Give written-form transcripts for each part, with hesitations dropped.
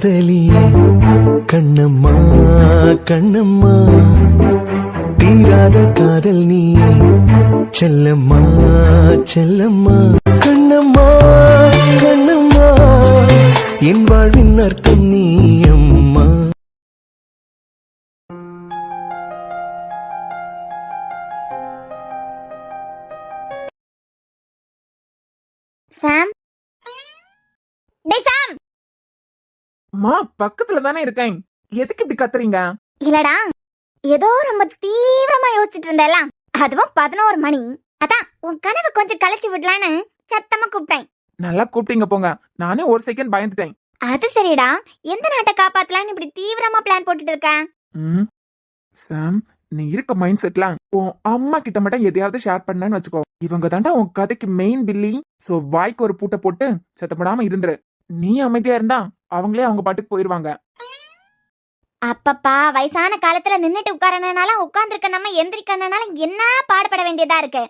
காதலியே கண்ணம்மா கண்ணம்மா தீராத காதல் நீ செல்லம்மா செல்லம்மா கண்ணம்மா கண்ணம்மா என் வாழ்வின் அர்த்தம் நீ அம்மா. சாம், டேய் சாம். அம்மா பக்கத்துல தானே இருக்கேன், எதுக்கு இப்படி கத்துறீங்க? இல்லடா, ஏதோ ரொம்ப தீவிரமா யோசிச்சுட்டு இருந்தேலாம், அதுவும் 11 மணி. அதான் உன் கனவு கொஞ்சம் கலைச்சு விடலான்னு சத்தமா கூப்பிட்டேன். நல்லா கூப்பிட்டீங்க போங்க, நானே ஒரு செகண்ட் பயந்துட்டேன். அது சரிடா, எந்த நாட்டை காப்பாத்தலான்னு இப்படி தீவிரமா பிளான் போட்டுட்டு இருக்க? சாம், நீ இருக்க மைண்ட் செட்லாம் உன் அம்மா கிட்ட மட்டும் எதையாவது ஷேர் பண்ணன்னு வச்சுக்கோ. இவங்க தாண்டா உன் கதைக்கு மெயின் பில்லி. சோ வாய்க்கு ஒரு பூட்டை போட்டு சத்தப்படாம இருந்துரு. நீ அமைதியா இருந்தா அவங்களே அவங்க பாட்டுக்கு போயிருவாங்க. அப்பப்பா, வயசான காலத்துல நின்னுட்டு உட்காரனால உட்கார்ந்துருக்க நம்ம எந்திரிக்கனால என்ன பாடுபட வேண்டியதா இருக்கு.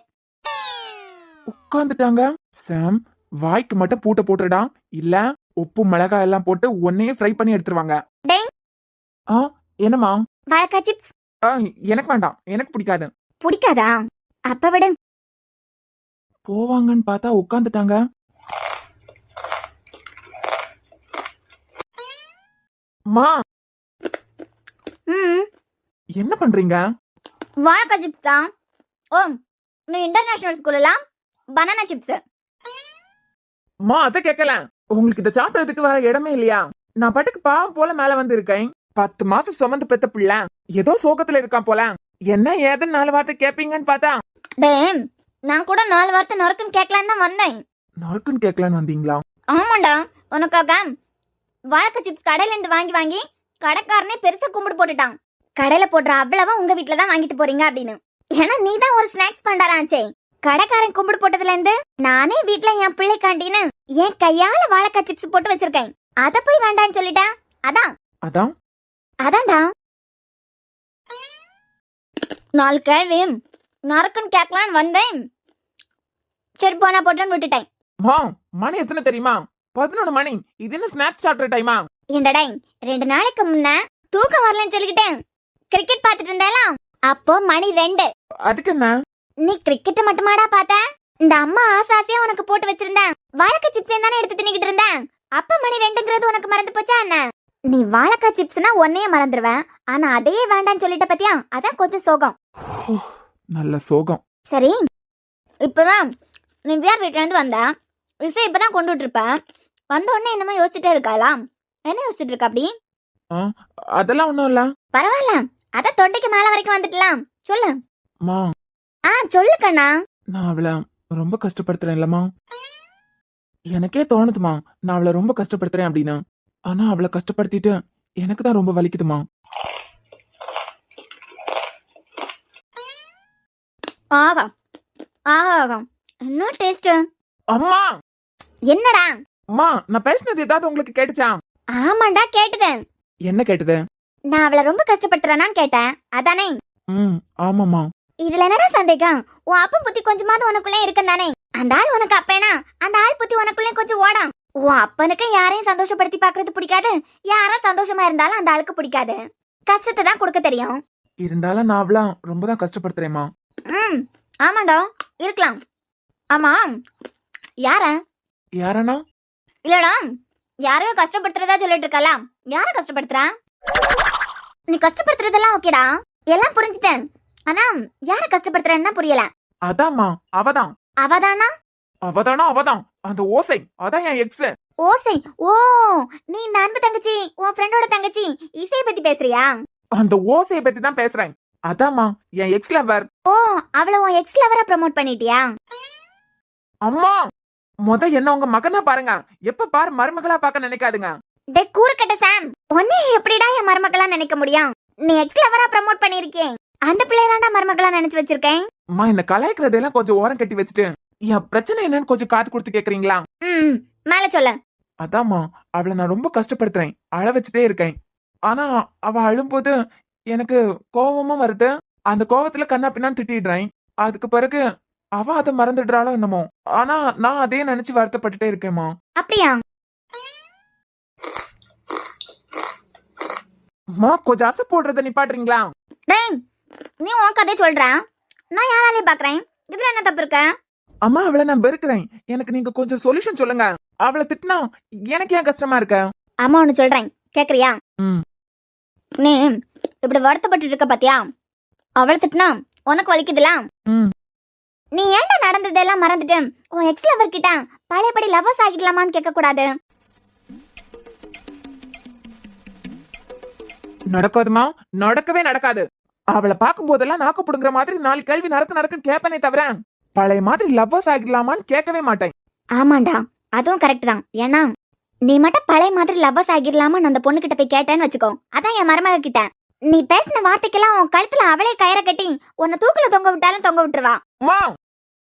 உட்கார்ந்துட்டாங்க. சாம், வாய்க்கு மட்டும் பூட்டை போட்டுடா, இல்ல உப்பு மிளகாய் எல்லாம் போட்டு ஒன்னையே ஃப்ரை பண்ணி எடுத்துருவாங்க. என்னமா? வாழைக்காய் சிப்ஸ் எனக்கு வேண்டாம், எனக்கு பிடிக்காது. பிடிக்காதா? அப்ப விடு. போவாங்கன்னு பார்த்தா உட்காந்துட்டாங்க. மா, என்ன பண்றீங்க? வாழைக்காய் சிப்ஸ் தான். ஓ, நீ இன்டர்நேஷனல் ஸ்கூல்ல பனானா சிப்ஸ். மா, அத கேட்கல. உங்களுக்கு இத சாப்பிடறதுக்கு வேற இடமே இல்லையா? நான் பாட்டுக்கு பாவம் போல மேல வந்து இருக்கேன். 10 மாசம் சுமந்து பெத்த பிள்ளை ஏதோ சோகத்துல இருக்கான் போல. என்ன ஏதுன்னு 4 வார்த்தை கேப்பீங்கன்னு பார்த்தா. டேய், நான் கூட 4 வார்த்தை நொறுக்குன்னு கேட்கலான்னு தான் வந்தேன். நொறுக்குன்னு கேட்கலான்னு வந்தீங்களா? ஆமாண்டா, உனக்காக வாழைக்காய் சிப்ஸ் கடையில இருந்து வாங்கி வாங்கி கடைக்காரனே பெருசா கும்பிடு போட்டுட்டான். கடையில போடுற அவ்வளவா உங்க வீட்டுல தான் வாங்கிட்டு போறீங்க அப்படின்னு. ஏன்னா நீ தான் ஒரு ஸ்நாக்ஸ் பண்றாச்சே. கடைக்காரன் கும்பிடு போட்டதுல இருந்து நானே வீட்டுல என் பிள்ளைக்காண்டின்னு என் கையால வாழைக்காய் சிப்ஸ் போட்டு வச்சிருக்கேன். அத போய் வேண்டான்னு சொல்லிட்டேன். அதான் அதான் அதான்டா 4 கேள்வி நறுக்குன்னு கேட்கலான்னு வந்தேன். சரி போனா போட்டேன்னு விட்டுட்டேன். மா, மணி எத்தனை தெரியுமா? 11 மணி. இது என்ன ஸ்நாக்ஸ் சாப்பிட்ற டைமா? ஏண்டடா, 2 நாளைக்கு முன்ன தூக்கம் வரலன்னு சொல்லிக்கிட்டேன். கிரிக்கெட் பாத்துட்டு இருந்தாலாம், அப்போ மணி 2. அதுக்கு என்ன? நீ கிரிக்கெட் மட்டுமாடா பார்த்த? இந்த அம்மா ஆசாசியா உனக்கு போட்டு வச்சிருந்தேன் வாழைக்காய் சிப்ஸ் தானே எடுத்து தின்னுக்கிட்டு இருந்தேன். அப்ப மணி 2ங்கிறது உனக்கு மறந்து போச்சா என்ன? நீ வாழைக்காய் சிப்ஸ்னா ஒன்னையே மறந்துடுவேன், ஆனா அதையே வேண்டான்னு சொல்லிட்ட பத்தியா? அதான் கொஞ்சம் சோகம். நல்ல சோகம். சரி, இப்பதான் நீ வேர் வீட்டுல இருந்து வந்தா விசை இப்பதான் கொண்டு விட்டுருப்ப. வந்த உடனே என்னமோ யோசிச்சுட்டே இருக்காளா? என்ன யோசிச்சுட்டு இருக்கா அப்படி? அதெல்லாம் ஒண்ணும் இல்ல. பரவாயில்ல, அதான் தொண்டைக்கு மேல வரைக்கும் வந்துட்டலாம். சொல்லு. மா, சொல்லு கண்ணா. நான் அவளை ரொம்ப கஷ்டப்படுத்துறேன் இல்லம்மா. எனக்கே தோணுதுமா நான் அவளை ரொம்ப கஷ்டப்படுத்துறேன் அப்படின்னு. ஆனா அவளை கஷ்டப்படுத்திட்டு எனக்கு தான் ரொம்ப வலிக்குதுமா. ஆகா ஆகா, என்ன டேஸ்ட். அம்மா, என்னடா? அம்மா, நான் பேசினது ஏதாவது உங்களுக்கு கேட்டுச்சா? ஆமாண்டா, கேட்டுதேன். என்ன கேட்டது? நான் அவளை ரொம்ப கஷ்டப்படுத்துறேன்னு கேட்டேன், அதானே? ஆமாமா. இதுல என்னடா சந்தேகம்? உன் அப்பன் புத்தி கொஞ்சமாவது உனக்குள்ளே இருக்குன்னு. அந்த ஆள் உனக்கு அப்பேனா, அந்த ஆள் புத்தி உனக்குள்ளே கொஞ்சம் ஓடும். உன் அப்பனுக்கு யாரையும் சந்தோஷப்படுத்தி பாக்குறது பிடிக்காது, யாரும் சந்தோஷமா இருந்தாலும் அந்த ஆளுக்கு பிடிக்காது. கஷ்டத்தை தான் கொடுக்க தெரியும். இருந்தாலும் நான் அவள ரொம்ப தான் கஷ்டப்படுத்துறேம்மா. ஆமாண்டா, இருக்கலாம். ஆமா, யார? யாரனா? இல்லடா, யாரையோ கஷ்டப்படுத்துறதா சொல்லிட்டு இருக்கலாம். யார கஷ்டப்படுத்துறா? நீ கஷ்டப்படுத்துறதெல்லாம் ஓகேடா, எல்லாம் புரிஞ்சுட்டேன். ஆனா யார கஷ்டப்படுத்துறேன்னு புரியல. அதாம்மா, அவதான். அவதானா? அவதான். அந்த ஓசை, அதான் என் எக்ஸ். ஓசை? ஓ, நீ இந்த அன்பு தங்கச்சி, உன் ஃப்ரெண்டோட தங்கச்சி இசையை பத்தி பேசுறியா? அந்த ஓசையை பத்தி தான் பேசுறேன். அதாம்மா, என் எக்ஸ் லவர். ஓ, அவளை உன் எக்ஸ் லவரா ப்ரோமோட் பண்ணிட்டியா? அம்மா, என்ன உங்க மகனா பாருங்க, எப்ப பாரு மருமகளா பார்க்க நினைக்காதுங்க. டே கூறுகட்ட சாம், உன்னை எப்படிடா என் மருமகளா நினைக்க முடியும்? நீ எக்ஸ் லவரா ப்ரோமோட் பண்ணிருக்கேன், அந்த பிள்ளையதான்டா மருமகளா நினைச்சு வச்சிருக்கேன். அம்மா, என்ன கலாய்க்கிறதெல்லாம் கொஞ்சம் ஓரம் கட்டி வச்சுட்டு என் பிரச்சனை என்னன்னு கொஞ்சம் காது கொடுத்து கேக்குறீங்களா? மேல சொல்ல. அதாம்மா, அவளை நான் ரொம்ப கஷ்டப்படுத்துறேன், அழ வச்சுட்டே இருக்கேன். ஆனா அவ அழும்போது எனக்கு கோபமும் வருது. அந்த கோவத்துல கண்ணா பின்னான்னு திட்டிடுறேன். அதுக்கு பிறகு அவ அதை மறந்துடுறாளோ என்னமோ. ஆனா நான் அதே நினைச்சு வருத்தப்பட்டுட்டே இருக்கேம்மா. அப்படியா? அம்மா கொஞ்சம் அசை போடுறத நிப்பாட்டுறீங்களா? டேய் நீ உன் கதையை சொல்ற, நான் என் வேலையை பாக்குறேன். இதுல என்ன தப்பு இருக்கு? அம்மா அவளை நான் வெறுக்கிறேன். எனக்கு நீங்க கொஞ்சம் சொல்யூஷன் சொல்லுங்க. அவளை திட்டினா எனக்கு ஏன் கஷ்டமா இருக்க? அம்மா ஒண்ணு சொல்றேன், கேக்குறியா? ம். நீ இப்படி வருத்தப்பட்டு இருக்க பாத்தியா, அவளை திட்டினா உனக்கு வலிக்குதுல. ம். நீ ஏன்டா நடந்ததெல்லாம் மறந்துட்டு உன் எக்ஸ் லவர் கிட்ட பழையபடி லவ்வர்ஸ் ஆகிடலாமான்னு கேட்க கூடாது? நடக்காதுமா, நடக்கவே நடக்காது. அவளை பார்க்கும் போதெல்லாம் நாக்கு புடுங்குற மாதிரி 4 கேள்வி நடக்குன்னு கேட்பனே தவிர பழைய மாதிரி லவ்வர்ஸ் ஆகிடலாமான்னு கேட்கவே மாட்டேன். ஆமாண்டா, அதுவும் கரெக்ட் தான். ஏன்னா நீ மட்டும் பழைய மாதிரி லவ்வர்ஸ் ஆகிடலாமான்னு அந்த பொண்ணு கிட்ட போய் கேட்டேன்னு வச்சுக்கோ, அதான் என் மருமக கிட்ட நீ பேசின வார்த்தைக்கெல்லாம் உன் கழுத்துல அவளே கயிறை கட்டி உன்னை தூக்குல தொங்க விட்டாலும் தொங்க விட்டுருவா. அம்மா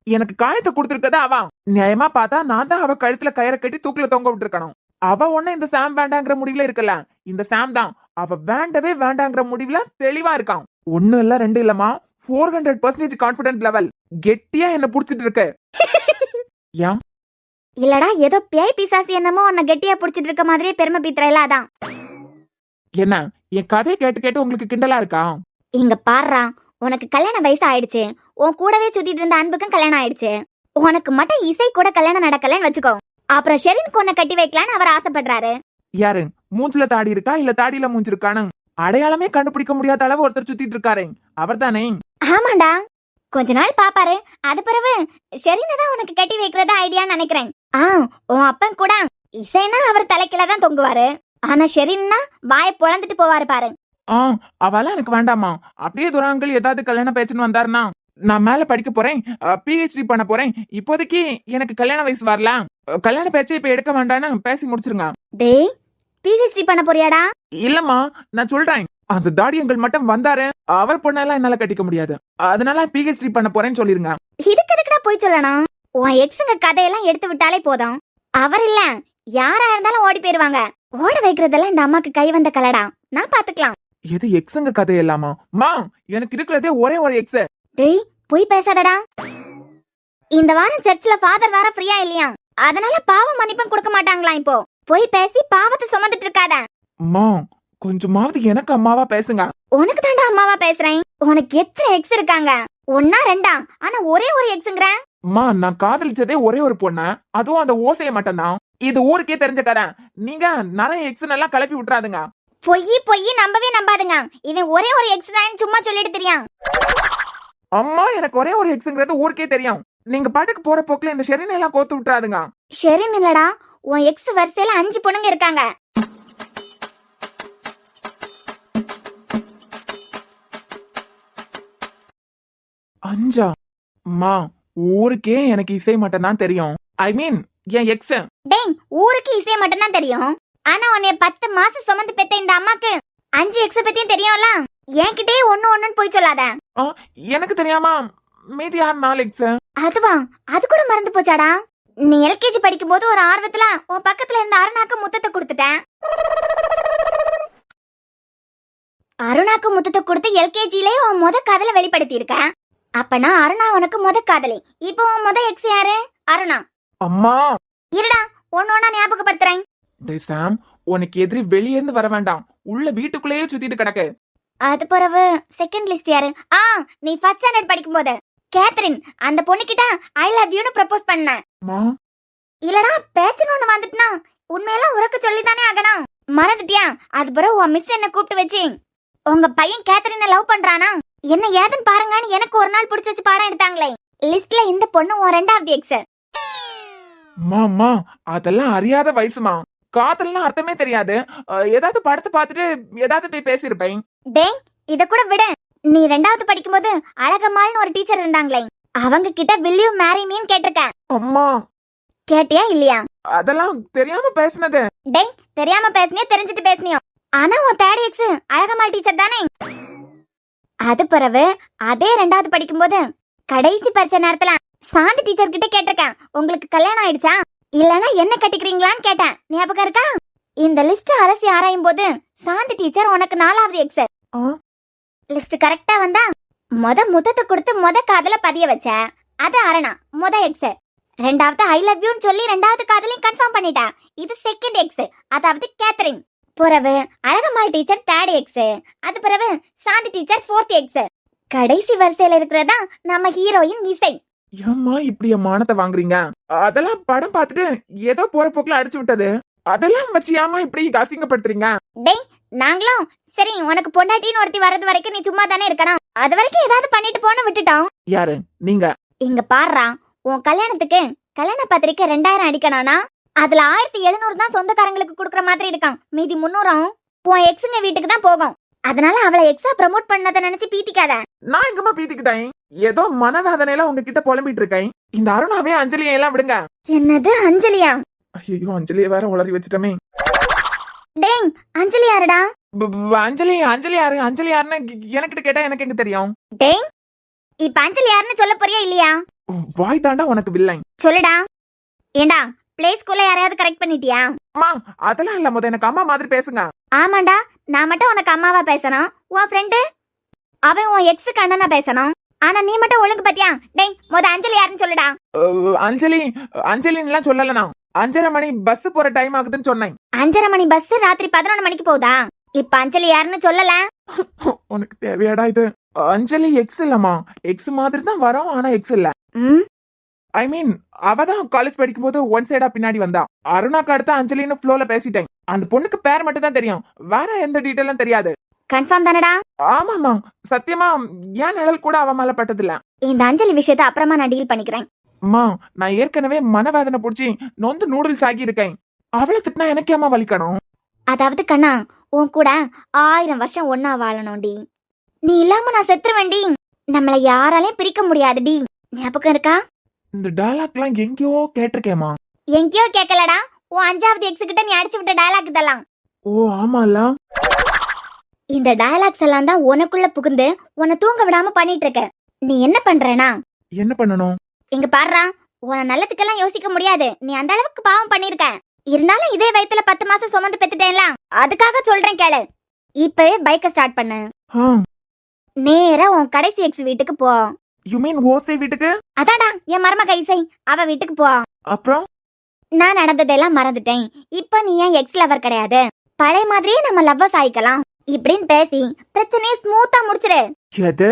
எனக்கு காயத்தை கொடுத்துருக்கதா அவ. நியாயமா பார்த்தா நான் தான் அவ கழுத்துல கயிறை கட்டி தூக்குல தொங்க விட்டுருக்கணும். அவ ஒண்ணு இந்த சாம் வேண்டாங்கிற முடிவுல இருக்கல. இந்த சாம் தான் அவ வேண்டவே வேண்டாங்கிற முடிவுல தெளிவா இருக்கான். 1 இல்ல 2 இல்லமா 400% கான்பிடன்ட் லெவல். கெட்டியா என்ன புடிச்சிட்டு இருக்கு. ஏன் இல்லடா, ஏதோ பேய் பிசாசு என்னமோ உன்னை கெட்டியா புடிச்சிட்டு இருக்க மாதிரியே பெருமை பீத்துறல, அதான். என்ன என் கதையை கேட்டு கேட்டு உங்களுக்கு கிண்டலா இருக்கா? இங்க பாடுறா, உனக்கு கல்யாண வயசு ஆயிடுச்சு. உன் கூடவே சுத்திட்டு இருந்த அன்புக்கும் கல்யாணம் ஆயிடுச்சு. உனக்கு மட்டும் இசை கூட கல்யாணம் நடக்கலன்னு வச்சுக்கோ, அப்புறம் ஷெரின் கொன்ன கட்டி வைக்கலான்னு அவர் ஆசைப்படுறாரு. யாரு மூஞ்சில தாடி இருக்கா இல்ல தாடியில மூஞ்சி இருக்கானு அடையாளமே கண்டுபிடிக்க முடியாத அளவு ஒருத்தர் சுத்திட்டு இருக்காரு, அவர் தானே? ஆமாண்டா, கொஞ்ச நாள் பாப்பாரு, அது பிறகு ஷெரினை தான் உனக்கு கட்டி வைக்கிறதா ஐடியான்னு நினைக்கிறேன். உன் அப்பன் கூட இசைனா அவர் தலைக்கில தான் தொங்குவாரு, ஆனா ஷெரின்னா வாயை பொழந்துட்டு போவாரு பாரு. அவெல்லாம் எனக்கு வேண்டாமா. அப்படியே துராங்கள் ஏதாவது கல்யாணம் பேச்சுன்னு வந்தாருன்னா நான் மேல படிக்க போறேன், PhD பண்ண போறேன். இப்போதைக்கு எனக்கு கல்யாண வயசு வரல, கல்யாண பேச்சு இப்ப எடுக்க வேண்டாம்னு பேசி முடிச்சிருங்க. டேய், PhD பண்ண போறியாடா? இல்லம்மா, நான் சொல்றேன். அந்த தாடியங்கள் மட்டும் வந்தாரு, அவர் பொண்ணெல்லாம் என்னால கட்டிக்க முடியாது, அதனால PhD பண்ண போறேன்னு சொல்லிருங்க. இதுக்கு எதுக்குடா போய் சொல்லணும்? உன் எக்ஸுங்க கதையெல்லாம் எடுத்து விட்டாலே போதும், அவர் இல்ல யாரா இருந்தாலும் ஓடி போயிருவாங்க. ஓட வைக்கிறதெல்லாம் இந்த அம்மாக்கு கை வந்த கலடா, நான் பாத்துக்கலாம். எது எக்ஸுங்க கதை எல்லாமா? மா எனக்கு இருக்கிறதே ஒரே ஒரு எக்ஸ். டேய் போய் பேசாதடா. இந்த வாரம் சர்ச்ல ஃபாதர் வேற ஃப்ரீயா இல்லையா, அதனால பாவ மன்னிப்பும் கொடுக்க மாட்டாங்களா. இப்போ போய் பேசி பாவத்தை சுமந்துட்டு இருக்காத. அம்மா கொஞ்சமாவது எனக்கு அம்மாவா பேசுங்க. உனக்கு தாண்டா அம்மாவா பேசுறேன். உனக்கு எத்தனை எக்ஸ் இருக்காங்க? 1 2, ஆனா ஒரே ஒரு எக்ஸ்ங்கற. அம்மா நான் காதலிச்சதே ஒரே ஒரு பொண்ணு, அதுவும் அந்த ஓசைய மட்டும்தான். இது ஊருக்கே தெரிஞ்ச கதை. நீங்க நிறைய எக்ஸ் எல்லாம் கிளப்பி விட்டுறாதுங்க. பொய் நம்பவே நம்பாதுங்க. இவன் ஒரே ஒரு எக்ஸ் தான் சும்மா சொல்லிட்டு தெரியும். அம்மா எனக்கு ஒரே ஒரு எக்ஸ்ங்கிறது ஊருக்கே தெரியும். நீங்க பாட்டுக்கு போற போக்குல இந்த ஷெரின் எல்லாம் கோத்து விட்டுறாதுங்க. ஷெரின் இல்லடா, உன் எக்ஸ் வரிசையில 5 பொண்ணுங்க இருக்காங்க. அஞ்சா? அம்மா ஊருக்கே எனக்கு இசை மட்டும் தான் தெரியும். ஐ மீன் என் எக்ஸ். டேய், ஊருக்கு இசை மட்டும் தான் தெரியும், ஆனா உன்னை 10 மாசம் சுமந்து பெத்த இந்த அம்மாக்கு 5 எக்ஸ் பத்தியும் தெரியும்ல. என்கிட்டே ஒன்னு போய் சொல்லாத. எனக்கு தெரியாம மீதி 4 எக்ஸ். அதுவா, அது கூட மறந்து போச்சாடா. நீ LKG படிக்கும் போது ஒரு ஆர்வத்துல உன் பக்கத்துல இருந்த அருணாக்கு முத்தத்தை கொடுத்துட்டேன். அருணாக்கு முத்தத்தை கொடுத்து LKGலே உன் முத காதலை வெளிப்படுத்தி இருக்க. அப்பனா அருணா உனக்கு முத காதலி. இப்போ உன் முத எக்ஸ் யாரு? அருணா. அம்மா இருடா, ஒன்னொன்னா ஞாபகப்படுத்துறேன். டேய் சாம், உனக்கு எதிரி வெளியே இருந்து வர வேண்டாம், உள்ள வீட்டுக்குள்ளேயே சுத்திட்டு கிடக்கு. அது பிறகு செகண்ட் லிஸ்ட் யாரு? நீ ஃபர்ஸ்ட் ஸ்டாண்டர்ட் படிக்கும் போது கேத்ரின், அந்த பொண்ணு கிட்ட ஐ லவ் யூன்னு ப்ரப்போஸ் பண்ண. இல்லடா, பேச்சுன்னு ஒண்ணு வந்துட்டுனா உண்மையெல்லாம் உறக்க சொல்லித்தானே ஆகணும். மறந்துட்டியா? அது பிறகு உன் மிஸ் என்ன கூப்பிட்டு வச்சு உங்க பையன் கேத்ரினை லவ் பண்றானா என்ன ஏதுன்னு பாருங்கன்னு எனக்கு ஒரு நாள் பிடிச்சு வச்சு பாடம் எடுத்தாங்களே. லிஸ்ட்ல இந்த பொண்ணு உன் 2வது எக்ஸ். மாமா அதெல்லாம் அறியாத வயசுமா, காதல்லாம் அர்த்தமே தெரியாது. ஏதாவது படத்தை பார்த்துட்டு ஏதாவது போய் பேசிருப்பேன். டேய் இத கூட விடு. நீ 2வது படிக்கும்போது அழகம்மாள்னு ஒரு டீச்சர் இருந்தாங்களே, அவங்க கிட்ட will you marry me ன்னு கேட்டிருக்கேன். அம்மா கேட்டியா இல்லையா? அதெல்லாம் தெரியாம பேசினது. டேய் தெரியாம பேசினியோ தெரிஞ்சிட்டு பேசினியோ, ஆனா உன் 3rd எக்ஸ் அழகம்மாள் டீச்சர் தானே. அது பிறகு அதே 2வது படிக்கும்போது கடைசி பரீட்சை நேரத்துல சாந்தி டீச்சர் கிட்ட கேட்டிருக்கேன், உங்களுக்கு கல்யாணம் ஆயிடுச்சா இல்லனா என்ன கட்டிக்கிறீங்களான்னு கேட்டேன். ஞாபகம் இருக்கா? இந்த லிஸ்ட் அலசி ஆராயும் போது சாந்தி டீச்சர் உனக்கு 4வது எக்ஸ். லிஸ்ட் கரெக்டா வந்தா முத்தத்தை கொடுத்து முத காதல பதிய வச்ச, அது அரணா முத எக்ஸ். 2வது ஐ லவ் யூன்னு சொல்லி 2வது காதலையும் கன்ஃபார்ம் பண்ணிட்டா, இது செகண்ட் எக்ஸ், அதாவது கேத்ரின். பிறகு அழகம்மாள் டீச்சர் 3rd எக்ஸ், அது பிறகு சாந்தி டீச்சர் 4th எக்ஸ். கடைசி வரிசையில இருக்கிறதா நம்ம ஹீரோயின் இசை. ஏம்மா இப்படி என் மானத்தை வாங்குறீங்க? அதெல்லாம் படம் பார்த்துட்டு ஏதோ போற போக்குல அடிச்சு விட்டது. அதெல்லாம் வச்சு ஏமா இப்படி அசிங்கப்படுத்துறீங்க? டேய் நாங்களும் சரி உனக்கு பொண்டாட்டின்னு ஒருத்தி வர்றது வரைக்கும் நீ சும்மா தானே இருக்கணும், அது வரைக்கும் ஏதாவது பண்ணிட்டு போன விட்டுட்டோம். யாரு நீங்க? இங்க பாருடா, உன் கல்யாணத்துக்கு கல்யாண பத்திரிக்கை 2000 அடிக்கணும்னா அதுல 1700 தான் சொந்தக்காரங்களுக்கு கொடுக்குற மாதிரி இருக்கான், மீதி 300 உன் எக்ஸுங்க வீட்டுக்கு தான் போகும். அதனால அவளை எக்ஸா ப்ரமோட் பண்ணதை நினைச்சு பீத்திக்காத. நான் எங்கம்மா பீத்திக்கிட்டேன்? ஏதோ மனவேதனையில உங்ககிட்ட புலம்பிட்டு இருக்கேன். இந்த அருணாவே அஞ்சலியை எல்லாம் விடுங்க. என்னது அஞ்சலியா? ஐயோ அஞ்சலியை வேற உளறி வச்சுட்டமே. டேய் அஞ்சலி யாருடா? அஞ்சலி அஞ்சலி யாரு? அஞ்சலி யாருன்னு எனக்கிட்ட கேட்டா எனக்கு எங்க தெரியும்? டேய் இப்ப அஞ்சலி யாருன்னு சொல்ல போறியா இல்லையா? வாய் தாண்டா உனக்கு வில்லை. சொல்லுடா. ஏண்டா பிளே ஸ்கூல்ல யாரையாவது கரெக்ட் பண்ணிட்டியா? அம்மா அதெல்லாம் இல்ல, முத எனக்கு அம்மா மாதிரி பேசுங்க. ஆமாண்டா, நான் மட்டும் உனக்கு அம்மாவா பேசணும், உன் ஃப்ரெண்டு அவன் உன் எக்ஸுக்கு அண்ணனா பேசணும். ஆனா நீ மட்டும் ஒழுங்கு பாத்தியா? டேய் முத அஞ்சலி யாருன்னு சொல்லுடா. அஞ்சலி அஞ்சலின்னுலாம் சொல்லல, நான் 5:30 மணி பஸ் போற டைம் ஆகுதுன்னு சொன்னேன். 5:30 மணி பஸ் ராத்திரி 11 மணிக்கு போகுதா? இப்ப அஞ்சலி யாருன்னு சொல்லல. உனக்கு தேவையாடா இது? அஞ்சலி எக்ஸ் இல்லம்மா, எக்ஸ் மாதிரி தான் வரும், ஆனா எக்ஸ் இல்ல. ஐ மீன் அவதான் காலேஜ் படிக்கும் போது ஒன் சைடா பின்னாடி வந்தா. அருணாக்கு அடுத்த அஞ்சலின்னு ஃப்ளோல பேசிட்டேன். அந்த பொண்ணுக்கு பேர் மட்டும் தான் தெரியும், வேற எந்த டீட்டெயிலும் தெரியாது. கன்ஃபார்ம் தானடா? ஆமாமா சத்தியமா ஏன் நிழல் கூட அவ மேல பட்டதில்ல. இந்த அஞ்சலி விஷயத்தை அப்புறமா நான் டீல் பண்ணிக்கிறேன். அம்மா நான் ஏற்கனவே மனவேதனை புடிச்சு நொந்து நூடுல்ஸ் ஆகி இருக்கேன். அவளை திட்டினா எனக்கு ஏமா வலிக்கணும்? அதாவது கண்ணா, உன் கூட 1000 வருஷம் ஒன்னா வாழணும்டி. நீ இல்லாம நான் செத்துருவேன்டி. நம்மள யாராலையும் பிரிக்க முடியாதுடி. ஞாபகம் இருக்கா? இந்த டயலாக்லாம் எங்கேயோ கேட்டிருக்கேமா. எங்கேயோ கேட்கலடா, உன் 5வது எக்ஸ் கிட்ட நீ அடிச்சு விட்ட டயலாக் இதெல்லாம். ஓ ஆமால. இந்த டயலாக்ஸ் எல்லாம் தான் உனக்குள்ள புகுந்து உன்னை தூங்க விடாம பண்ணிட்டு இருக்க. நீ என்ன பண்றேனா? என்ன பண்ணணும்? இங்க பாருடா, உன நல்லதுக்கெல்லாம் யோசிக்க முடியாது, நீ அந்த அளவுக்கு பாவம் பண்ணிருக்க. இருந்தாலும் இதே வயத்துல 10 மாசம் சுமந்து பெத்துட்டேன்ல, அதுக்காக சொல்றேன் கேளு. இப்பவே பைக்க ஸ்டார்ட் பண்ணு. நேரா உன் கடைசி எக்ஸ் வீட்டுக்கு போ. யூ மீன் ஓசை வீட்டுக்கு? அதாடா என் மருமக இசை, அவ வீட்டுக்கு போ. அப்புறம் நான் நடந்ததெல்லாம் மறந்துட்டேன், இப்ப நீ என் எக்ஸ் லவர் கிடையாது, பழைய மாதிரியே நம்ம லவ்வர்ஸ் ஆயிக்கலாம் இப்படின்னு பேசி பிரச்சனையை ஸ்மூத்தா முடிச்சிரு. எது?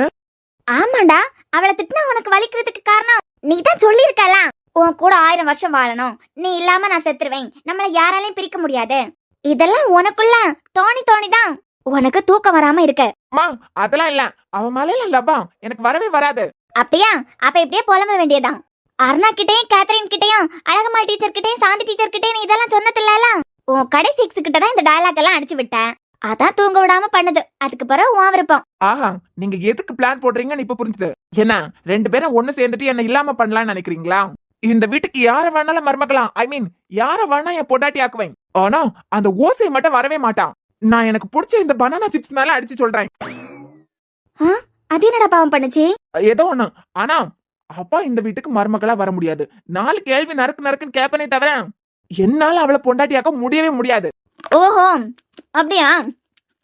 ஆமாண்டா, அவளை திட்டினா உனக்கு வலிக்கிறதுக்கு காரணம் நீ தான் சொல்லியிருக்கல, உன் கூட 1000 வருஷம் வாழணும், நீ இல்லாம நான் செத்துருவேன், நம்மள யாராலையும் பிரிக்க முடியாது. இதெல்லாம் உனக்குள்ள தோணி தோணிதான் உனக்கு தூக்கம் வராம இருக்கு. அதெல்லாம் இல்ல, அவன் மேல லவ்வா எனக்கு வரவே வராது. அப்படியா? அப்ப இப்படியே புலம்ப வேண்டியதான். அருணா கிட்டயும் கேத்ரின் கிட்டயும் அழகம்மாள் டீச்சர் கிட்டயும் சாந்தி டீச்சர் கிட்டயும் இதெல்லாம் சொன்னதில்ல, உன் கடைசி எக்ஸ் கிட்ட தான் இந்த டயலாக் எல்லாம் அடிச்சு விட்டேன். அதான் தூங்க விடாம பண்ணுது. அதுக்கு பிறகு உன் விருப்பம். ஆஹா, நீங்க எதுக்கு பிளான் போடுறீங்கன்னு இப்ப புரிஞ்சுது. என்ன 2 பேரும் ஒண்ணு சேர்ந்துட்டு என்ன இல்லாம பண்ணலாம்னு நினைக்கிறீங்களா? இந்த வீட்டுக்கு யார வேணாலும் மருமக்கலாம், ஐ மீன் யார வேணா என் பொண்டாட்டி ஆக்குவேன். ஆனா அந்த ஓசை மட்டும் வரவே மாட்டான். நான் எனக்கு பிடிச்ச இந்த பனானா சிப்ஸ் மேல அடிச்சு சொல்றேன். அது என்னடா பாவம் பண்ணுச்சு? ஏதோ ஒண்ணு. ஆனா அப்பா இந்த வீட்டுக்கு மருமகளா வர முடியாது. 4 கேள்வி நறுக்கு நறுக்குன்னு கேப்பனே தவிர என்னால அவளை பொண்டாட்டியாக்க முடியவே முடியாது. ஓஹோ அப்படியா?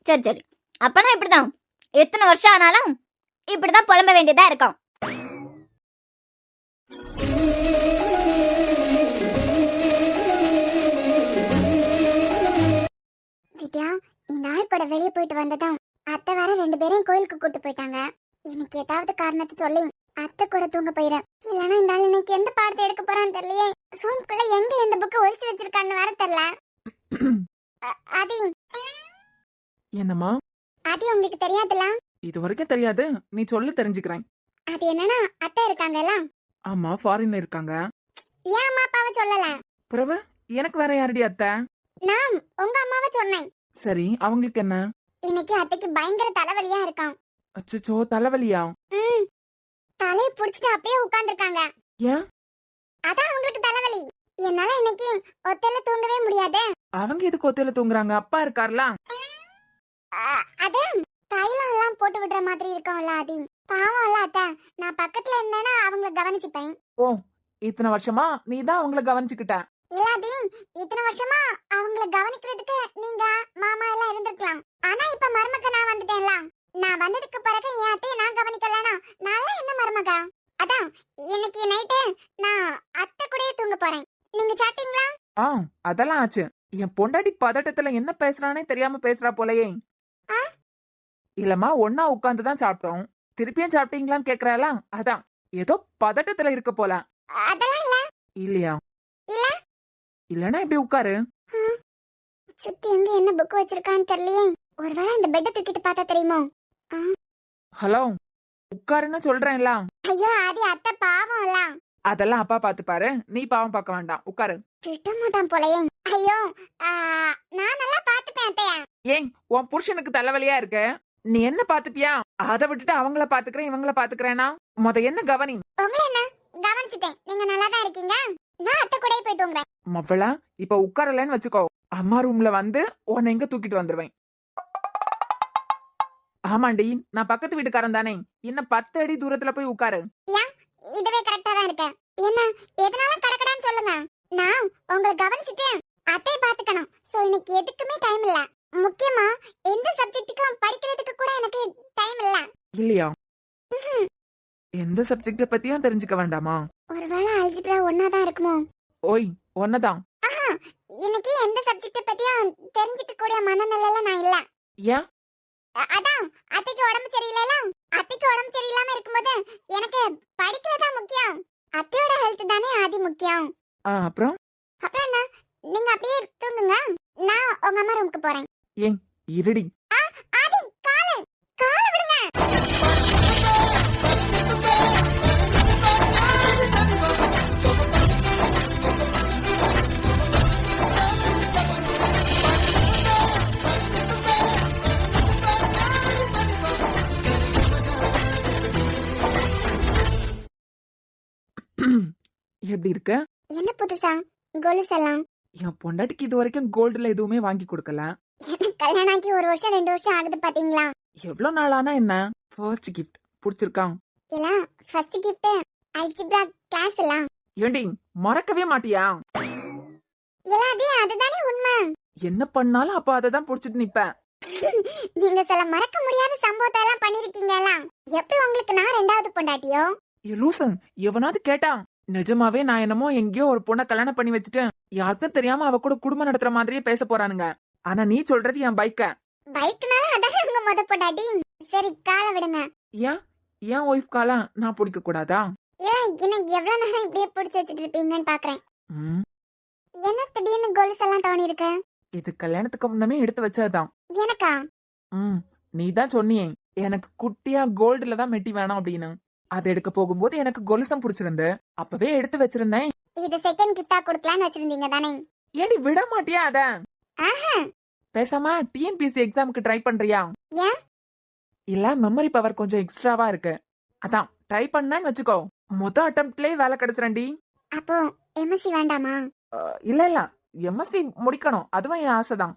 சரி சரி, அப்பனா இப்படிதான் எத்தனை வருஷம் ஆனாலும் இப்படிதான் புலம்ப வேண்டியதா இருக்கும். வித்யா, இந்த ஆள் கூட வெளியே போயிட்டு வந்ததும் அத்தை வேற 2 பேரையும் கோயிலுக்கு கூட்டு போயிட்டாங்க. இன்னைக்கு ஏதாவது காரணத்தை சொல்லி அத்தை கூட தூங்க போயிடும். இல்லைன்னா இந்த ஆள் இன்னைக்கு எந்த பாடத்தை எடுக்க போறான்னு தெரியலையே. ரூம்குள்ள எங்க எந்த புக்கு ஒளிச்சு வச்சிருக்கான்னு வேற தெரியல. ஆதி, என்னம்மா? ஆதி உங்களுக்கு தெரியாதுல? இது வரைக்கும் தெரியாது, நீ சொல்லு தெரிஞ்சுக்கிறேன். அது என்னன்னா அத்தை இருக்காங்கல்ல. ஆமா, ஃபாரின்ல இருக்காங்க. ஏன் அம்மா அப்பாவை சொல்லல? பிறகு எனக்கு வேற யாரடி அத்தை? நான் உங்க அம்மாவை சொன்னேன். சரி, அவங்களுக்கு என்ன? இன்னைக்கு அத்தைக்கு பயங்கர தலைவலியா இருக்கான். அச்சோ, தலைவலியா? தலையை புடிச்சிட்டு அப்படியே உட்கார்ந்துருக்காங்க. ஏன்? அதான் அவங்களுக்கு தலைவலி. என்னால இன்னைக்கு ஒத்தையில தூங்கவே முடியாது. அவங்க எதுக்கு ஒத்தையில தூங்குறாங்க? அப்பா இருக்கார்ல. அது தைலம் எல்லாம் போட்டு விடுற மாதிரி இருக்கும்ல ஆதி. பாவம் இல்ல அத்தை, நான் பக்கத்துல இருந்தேன்னா அவங்கள கவனிச்சுப்பேன். ஓ, இத்தனை வருஷமா நீ தான் அவங்கள கவனிச்சுக்கிட்ட. இல்லாதி, இத்தனை வருஷமா அவங்கள கவனிக்கிறதுக்கு நீங்க மாமா எல்லாம் இருந்திருக்கலாம். ஆனா இப்ப மருமக நான் வந்துட்டேன்ல. நான் வந்ததுக்கு பிறகு என் அத்தையை நான் கவனிக்கலனா நல்லா என்ன மருமக? அதான் இன்னைக்கு நைட்டு நான் அத்தை கூடயே தூங்க போறேன். நீங்க சாப்பிட்டீங்களா? அதெல்லாம் ஆச்சு. என் பொண்டாட்டி பதட்டத்துல என்ன பேசுறானே தெரியாம பேசுறா போலயே. ஆ? இல்லம்மா, ஒன்னா உட்கார்ந்துதான் சாப்பிட்டோம். திருப்பியும் சாப்பிட்டீங்களான்னு கேக்குறாளா, அதான் ஏதோ பதட்டத்துல இருக்க போல. அதெல்லாம் இல்ல. இல்லையா? இல்ல. இல்லனா இப்படி உட்காரு. சுத்தி எங்க என்ன புக் வச்சிருக்கான்னு தெரியலையே. ஒருவேளை இந்த பெட்டை தூக்கிட்டு பார்த்தா தெரியுமோ? ஹலோ, உட்காருன்னு சொல்றேன்ல. ஐயோ ஆதி, அத்தை பாவம் இல்ல. அதெல்லாம் அப்பா பாத்து பாரு, நீ பாவம் பார்க்க வேண்டாம், உட்காரு. திட்ட மாட்டான் போலயே. ஐயோ, ஆ, நான் நல்லா பாத்துப்பேன் அத்தைய. ஏன் உன் புருஷனுக்கு தலைவலியா இருக்கு? நீ என்ன பாத்துப்பியா? அதை விட்டுட்டு அவங்கள பாத்துக்கிறேன் இவங்கள பாத்துக்கிறேன்னா என்ன கவனி. உங்களை என்ன கவனிச்சுட்டேன், நீங்க நல்லா தான் இருக்கீங்க. நான் அத்தை கூடயே போய் தூங்குறேன். மவளா, இப்ப உட்காரலன்னு வச்சுக்கோ, அம்மா ரூம்ல வந்து உன்னை எங்க தூக்கிட்டு வந்துருவேன். ஆமாண்டி, நான் பக்கத்து வீட்டுக்காரன் தானே, இன்னும் 10 அடி தூரத்துல போய் உட்காரு. இதுவே கரெக்டா தான் இருக்கேன். என்ன எதனால கடக்கடான்னு சொல்லுங்க. நான் உங்களை கவனிச்சுட்டு அத்தையை பாத்துக்கணும். சோ இன்னைக்கு எதுக்குமே டைம் இல்ல. முக்கியமா எந்த சப்ஜெக்ட்டுக்கும் படிக்கிறதுக்கு கூட எனக்கு டைம் இல்ல. இல்லையா? எந்த சப்ஜெக்ட பத்தியும் தெரிஞ்சுக்க வேண்டாமா? ஒருவேளை அல்ஜிப்ரா ஒன்னாதான் இருக்குமோ? ஓய், ஒன்னதான். இன்னைக்கு எந்த சப்ஜெக்ட பத்தியும் தெரிஞ்சுக்க கூடிய மனநிலையில நான் இல்ல. ஏன்? அதான் அத்தைக்கு உடம்பு சரியில்லைல. அத்தைக்கு உடம்பு சரியில்லாம இருக்கும்போது எனக்கு படிக்கிறதா முக்கியம். அத்தையோட ஹெல்த் தானே ஆதி முக்கியம். அப்புறம் அப்புறம் என்ன, நீங்க அப்படியே தூங்குங்க. நான் உங்க அம்மா ரூமுக்கு போறேன். ஏன் இருடி. ஆதி, காலு காலு விடுங்க. எப்படி இருக்க? என்ன புதுசா கொலுசெல்லாம்? என் பொண்டாட்டிக்கு இது வரைக்கும் கோல்டுல எதுவுமே வாங்கி கொடுக்கல. எனக்கு கல்யாணம் ஆகி 1 வருஷம் 2 வருஷம் ஆகுது பாத்தீங்களா? எவ்வளவு நாளானா என்ன? ஃபர்ஸ்ட் கிஃப்ட் பிடிச்சிருக்கா? இல்ல, ஃபர்ஸ்ட் கிஃப்ட் அல்ஜிப்ரா கிளாஸ் எல்லாம். ஏண்டி, மறக்கவே மாட்டியா? எல்லாடி அதுதானே உண்மை. என்ன பண்ணாலும் அப்ப அததான் புடிச்சிட்டு நிப்ப. நீங்க சில மறக்க முடியாத சம்பவத்தை எல்லாம் பண்ணிருக்கீங்கல்ல. எப்படி உங்களுக்கு நான் 2வது பொண்டாட்டியோ? லூசன், எவனாவது கேட்டா நிஜமாவே நான் என்னமோ எங்கேயோ ஒரு பொண்ணை கல்யாணம் பண்ணி வச்சுட்டு யாருக்கும் தெரியாம அவ கூட குடும்பம் நடத்துற மாதிரியே பேச போறானுங்க. ஆனா நீ சொல்றது என் பைக்க. பைக்னால அதானே உங்க முத பொண்டாட்டி. சரி, காலை விடுங்க. ஏன் என் ஒய்ஃப் கால நான் பிடிக்க கூடாதா? ஏன் இன்னைக்கு எவ்வளவு நேரம் இப்படியே பிடிச்சி வச்சுட்டு இருப்பீங்கன்னு பாக்குறேன். என்ன திடீர்னு கொலுசெல்லாம் தோணி இருக்கு? இது கல்யாணத்துக்கு முன்னமே எடுத்து வச்சதுதான். எனக்கா? நீ தான் சொன்னியே எனக்கு குட்டியா கோல்டுல தான் மெட்டி வேணும் அப்படின்னு. அதை எடுக்க போகும்போது எனக்கு கொலுசம் பிடிச்சிருந்து அப்பவே எடுத்து வச்சிருந்தேன். இது செகண்ட் கிஃப்டா கொடுக்கலாம்னு வச்சிருந்தீங்க தானே? ஏடி விட மாட்டியா அத? ஆஹா. பேசாம டிஎன்பிஎஸ்சி எக்ஸாமுக்கு ட்ரை பண்றியா? ஏன்? இல்ல மெமரி பவர் கொஞ்சம் எக்ஸ்ட்ராவா இருக்கு, அதான் ட்ரை பண்ணான்னு வச்சுக்கோ, முத அட்டெம்ப்ட்லயே வேலை கிடைச்சிரண்டி. அப்போ எம்எஸ்சி வேண்டாமா? இல்ல எம்எஸ்சி முடிக்கணும், அதுவும் என் ஆசைதான்.